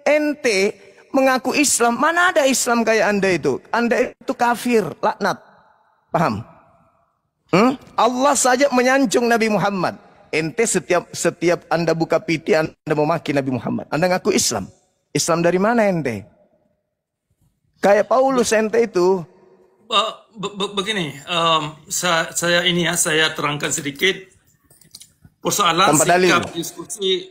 Speaker 4: Ente mengaku Islam, mana ada Islam kayak Anda itu? Anda itu kafir, laknat. Paham? Allah saja menyanjung Nabi Muhammad. Ente setiap Anda buka PT Anda memaki Nabi Muhammad. Anda ngaku Islam. Islam dari mana ente? Kayak Paulus ente itu.
Speaker 2: Begini, saya terangkan sedikit persoalan sikap diskusi.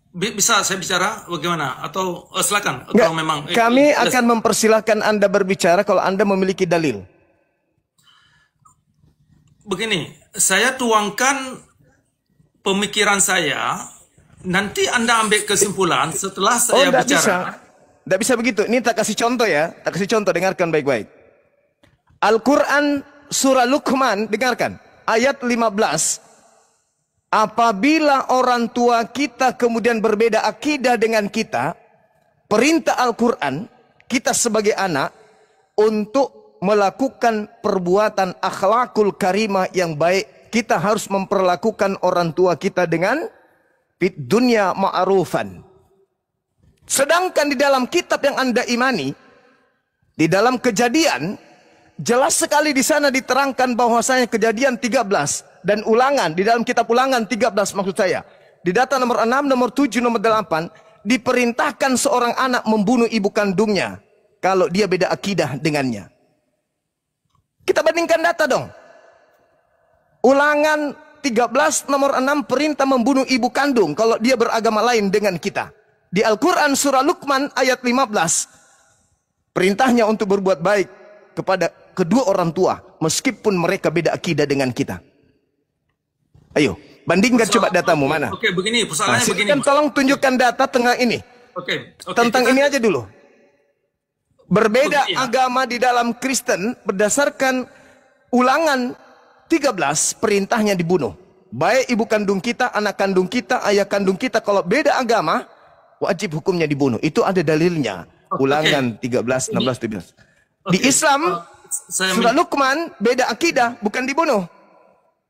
Speaker 2: Bisa saya bicara bagaimana? Atau silakan? Atau memang
Speaker 4: kami akan mempersilahkan Anda berbicara kalau Anda memiliki dalil.
Speaker 2: Begini, saya tuangkan pemikiran saya. Nanti Anda ambil kesimpulan setelah saya bicara.
Speaker 4: Tidak bisa begitu. Ini tak kasih contoh ya. Tak kasih contoh, dengarkan baik-baik. Al-Quran surah Luqman, dengarkan. Ayat 15. Apabila orang tua kita kemudian berbeda akidah dengan kita, perintah Al-Quran, kita sebagai anak, untuk melakukan perbuatan akhlakul karimah yang baik, kita harus memperlakukan orang tua kita dengan fid dunya ma'rufan. Sedangkan di dalam kitab yang Anda imani, di dalam Kejadian, jelas sekali di sana diterangkan bahwasanya Kejadian 13 dan Ulangan, di dalam kitab Ulangan 13 maksud saya, di data nomor 6, nomor 7, nomor 8, diperintahkan seorang anak membunuh ibu kandungnya kalau dia beda akidah dengannya. Kita bandingkan data dong. Ulangan 13 nomor 6 perintah membunuh ibu kandung kalau dia beragama lain dengan kita. Di Al-Quran surah Luqman ayat 15 perintahnya untuk berbuat baik kepada kedua orang tua meskipun mereka beda akidah dengan kita. Ayo bandingkan coba datamu mana.
Speaker 2: Oke, begini persoalannya begini.
Speaker 4: Tolong tunjukkan data tengah ini. Tentang ini aja dulu. Berbeda agama di dalam Kristen berdasarkan Ulangan 13 perintahnya dibunuh. Baik ibu kandung kita, anak kandung kita, ayah kandung kita, kalau beda agama wajib hukumnya dibunuh. Itu ada dalilnya. Ulangan 13, 16, 17. Di Islam surah Luqman beda akidah bukan dibunuh.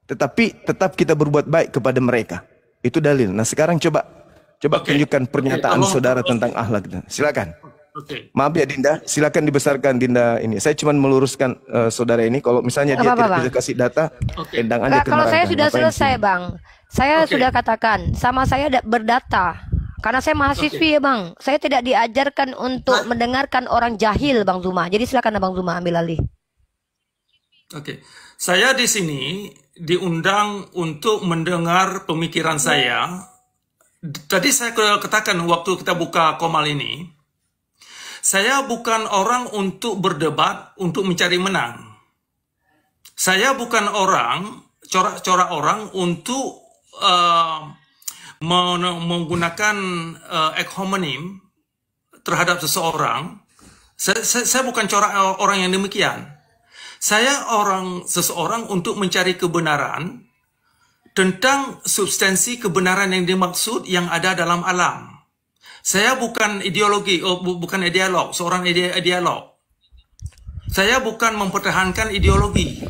Speaker 4: tetapi tetap kita berbuat baik kepada mereka. Itu dalil. Nah sekarang coba tunjukkan pernyataan saudara tentang akhlak. Silakan. Maaf ya Dinda, silakan dibesarkan Dinda ini. Saya cuma meluruskan saudara ini. Kalau misalnya dia tidak bisa kasih data, tendang aja.
Speaker 1: Kalau saya sudah selesai Bang, saya sudah katakan sama saya berdata. Karena saya mahasiswi ya Bang, saya tidak diajarkan untuk mendengarkan orang jahil Bang Zuma. Jadi silakan Bang Zuma ambil alih.
Speaker 2: Saya di sini diundang untuk mendengar pemikiran saya. Tadi saya katakan waktu kita buka Komal ini, saya bukan orang untuk berdebat untuk mencari menang. Saya bukan orang corak-corak orang untuk menggunakan ad hominem terhadap seseorang. Saya bukan corak orang yang demikian. Saya seseorang untuk mencari kebenaran tentang substansi kebenaran yang dimaksud yang ada dalam alam. Saya bukan ideologi, bukan ideolog, seorang ideolog. Saya bukan mempertahankan ideologi.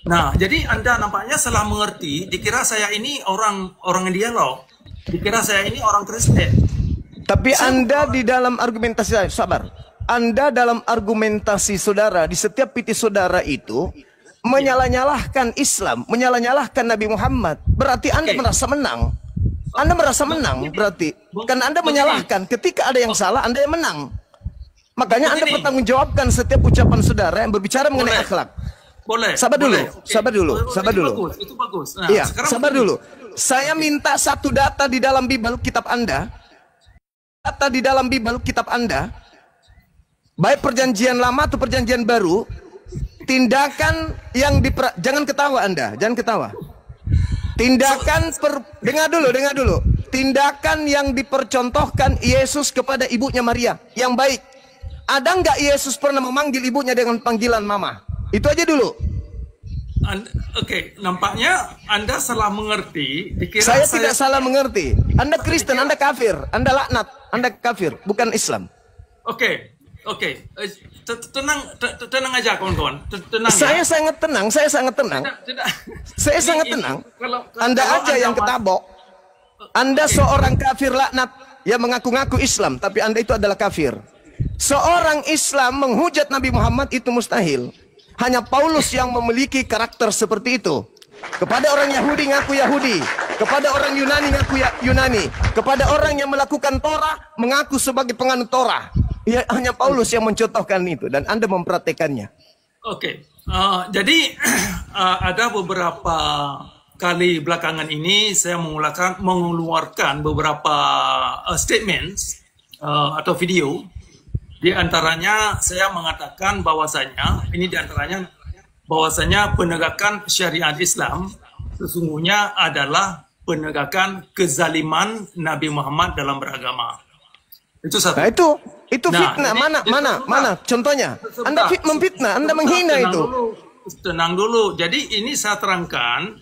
Speaker 2: Nah, jadi Anda nampaknya salah mengerti, dikira saya ini orang ideolog, dikira saya ini orang Kristen.
Speaker 4: Tapi Anda di dalam argumentasi, sabar. Anda dalam argumentasi saudara, di setiap PT saudara itu menyalah-nyalahkan Islam, menyalah-nyalahkan Nabi Muhammad. Berarti Anda merasa menang. Anda merasa menang berarti. Karena Anda menyalahkan. Ketika ada yang salah, Anda yang menang. Makanya Anda bertanggungjawabkan setiap ucapan saudara yang berbicara mengenai akhlak.
Speaker 2: Boleh.
Speaker 4: Sabar dulu, sabar dulu, sabar dulu.
Speaker 2: Itu bagus. Nah,
Speaker 4: iya, sabar dulu. Saya minta satu data di dalam Bible kitab Anda. Data di dalam Bible kitab Anda. Baik perjanjian lama atau perjanjian baru, tindakan yang jangan ketawa Anda, jangan ketawa. Tindakan dengar dulu. Tindakan yang dipercontohkan Yesus kepada ibunya Maria yang baik. Ada nggak Yesus pernah memanggil ibunya dengan panggilan mama? Itu aja dulu.
Speaker 2: Nampaknya Anda salah mengerti.
Speaker 4: Saya tidak salah mengerti. Anda Kristen, Anda kafir, Anda laknat, Anda kafir, bukan Islam.
Speaker 2: Tenang aja kawan-kawan. Tenang.
Speaker 4: Saya sangat tenang. Saya sangat tenang. Anda aja yang ketabok. Anda seorang kafir laknat yang mengaku-ngaku Islam, tapi Anda itu adalah kafir. Seorang Islam menghujat Nabi Muhammad itu mustahil. Hanya Paulus yang memiliki karakter seperti itu. Kepada orang Yahudi ngaku Yahudi, kepada orang Yunani ngaku Yunani, kepada orang yang melakukan Torah mengaku sebagai penganut Torah. Ya, hanya Paulus yang mencontohkan itu dan Anda mempraktekannya.
Speaker 2: Jadi ada beberapa kali belakangan ini saya mengeluarkan beberapa statements atau video. Di antaranya saya mengatakan bahwasanya penegakan syariat Islam sesungguhnya adalah penegakan kezaliman Nabi Muhammad dalam beragama. Itu satu.
Speaker 4: Nah, itu fitnah. Mana contohnya? Anda memfitnah, Anda menghina itu.
Speaker 2: Tenang dulu. Jadi ini saya terangkan.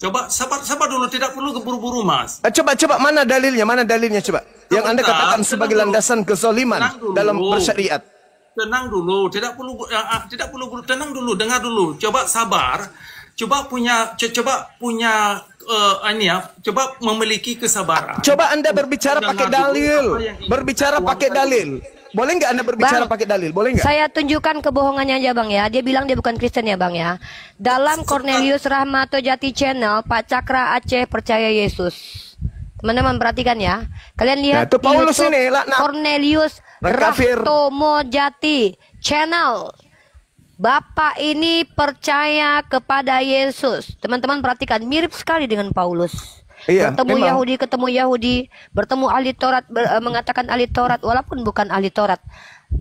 Speaker 2: Coba sabar dulu, tidak perlu buru-buru Mas.
Speaker 4: Coba mana dalilnya? Coba. Yang Anda katakan sebagai landasan kezaliman dalam bersyariat.
Speaker 2: Tenang dulu, tidak perlu tenang dulu, dengar dulu. Coba sabar. Coba memiliki kesabaran.
Speaker 4: Coba Anda berbicara pakai dalil. Boleh nggak Anda berbicara pakai dalil? Boleh nggak?
Speaker 1: Saya tunjukkan kebohongannya aja Bang ya. Dia bilang dia bukan Kristen ya Bang ya. Dalam Cornelius Rahmato Jati Channel, Pak Cakra Aceh percaya Yesus. Teman-teman perhatikan ya. Kalian lihat
Speaker 4: itu Paulus ini,
Speaker 1: Cornelius Rahmato Jati Channel. Bapak ini percaya kepada Yesus. Teman-teman perhatikan, mirip sekali dengan Paulus.
Speaker 4: Iya,
Speaker 1: bertemu Yahudi, bertemu ahli Taurat, mengatakan ahli Taurat walaupun bukan ahli Taurat.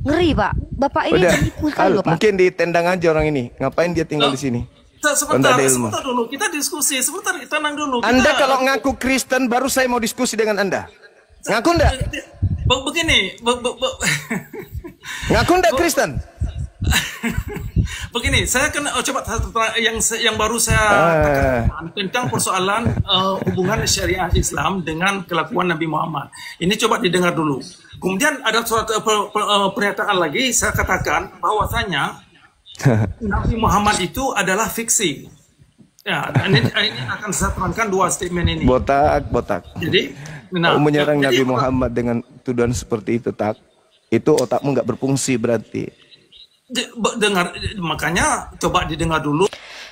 Speaker 1: Ngeri Pak, Bapak ini menipu sekali loh Pak.
Speaker 4: Mungkin ditendang aja orang ini. Ngapain dia tinggal di sini?
Speaker 2: Sebentar dulu, kita diskusi. Sebentar, tenang dulu.
Speaker 4: Anda kalau ngaku Kristen, baru saya mau diskusi dengan Anda. Ngaku enggak?
Speaker 2: Begini.
Speaker 4: Ngaku enggak Kristen?
Speaker 2: Begini, saya kena coba yang baru saya katakan tentang persoalan hubungan syariat Islam dengan kelakuan Nabi Muhammad. Ini coba didengar dulu. Kemudian ada suatu pernyataan lagi, saya katakan bahwasanya Nabi Muhammad itu adalah fiksi. Ya, ini akan saya terangkan dua statement ini.
Speaker 4: Botak.
Speaker 2: Jadi,
Speaker 4: Kau menyerang Nabi
Speaker 2: jadi,
Speaker 4: Muhammad dengan tuduhan seperti itu, tak? Itu otakmu nggak berfungsi berarti.
Speaker 2: dengar, makanya coba didengar dulu.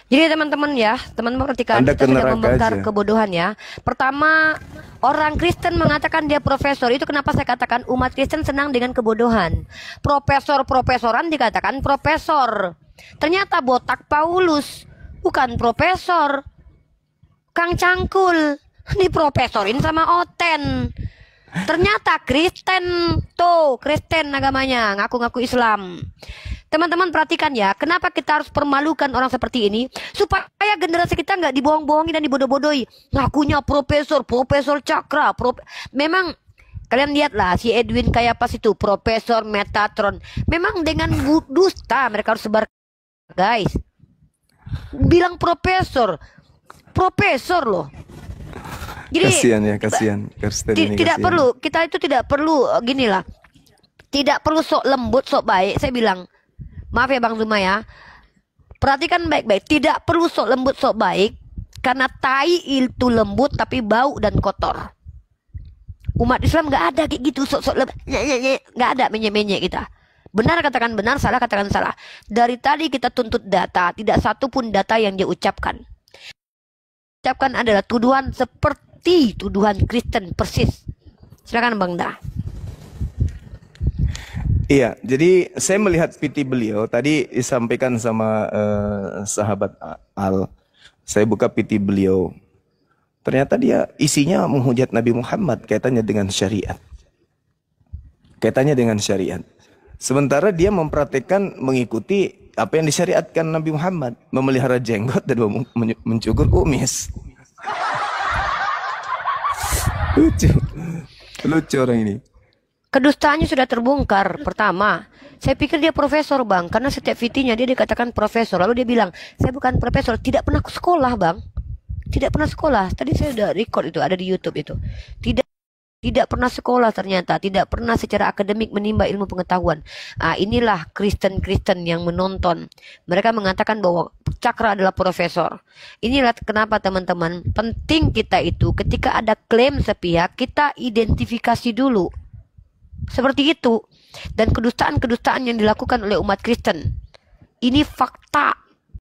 Speaker 1: Jadi teman-teman ya, teman-teman perhatikan,
Speaker 4: Anda
Speaker 1: kita
Speaker 4: ke
Speaker 1: sudah
Speaker 4: neraka
Speaker 1: membongkar
Speaker 4: aja.
Speaker 1: kebodohan ya. Pertama, orang Kristen mengatakan dia profesor. Itu kenapa saya katakan umat Kristen senang dengan kebodohan. Profesor-profesoran dikatakan profesor. Ternyata botak Paulus bukan profesor. Kang Cangkul diprofesorin sama Oten. Ternyata Kristen, tuh Kristen agamanya, ngaku-ngaku Islam. Teman-teman perhatikan ya, kenapa kita harus permalukan orang seperti ini? Supaya generasi kita nggak dibohong-bohongi dan dibodoh-bodohi. Ngakunya profesor Cakra. Memang kalian lihatlah si Edwin kayak pas itu, Profesor Metatron. Memang dengan dusta mereka harus sebar, guys. Bilang profesor loh. Jadi
Speaker 4: Kasihan.
Speaker 1: tidak perlu, kita itu tidak perlu gini lah. Tidak perlu sok lembut, sok baik. Saya bilang, maaf ya Bang Zuma ya. Perhatikan baik-baik, tidak perlu sok lembut, sok baik. Karena tai itu lembut tapi bau dan kotor. Umat Islam nggak ada kayak gitu, sok-sok lembut, nggak ada menye-menye kita. Benar katakan benar, salah katakan salah. Dari tadi kita tuntut data, tidak satu pun data yang dia ucapkan. Ucapkan adalah tuduhan seperti tuduhan Kristen persis. Silakan Bang Da.
Speaker 4: Iya, jadi saya melihat PT beliau tadi disampaikan sama sahabat Al. Saya buka PT beliau. Ternyata dia isinya menghujat Nabi Muhammad kaitannya dengan syariat. Sementara dia mempraktekkan mengikuti apa yang disyariatkan Nabi Muhammad, memelihara jenggot dan mencukur kumis. Lucu orang ini.
Speaker 1: Kedustaannya sudah terbongkar. Pertama, saya pikir dia profesor Bang, karena setiap VT-nya dia dikatakan profesor. Lalu dia bilang, saya bukan profesor, tidak pernah sekolah Bang. Tidak pernah sekolah. Tadi saya udah record itu, ada di YouTube itu. Tidak pernah sekolah ternyata, tidak pernah secara akademik menimba ilmu pengetahuan. Inilah Kristen-Kristen yang menonton. Mereka mengatakan bahwa Cakra adalah profesor. Inilah kenapa teman-teman, penting kita itu ketika ada klaim sepihak, kita identifikasi dulu. Seperti itu. Dan kedustaan-kedustaan yang dilakukan oleh umat Kristen. Ini fakta.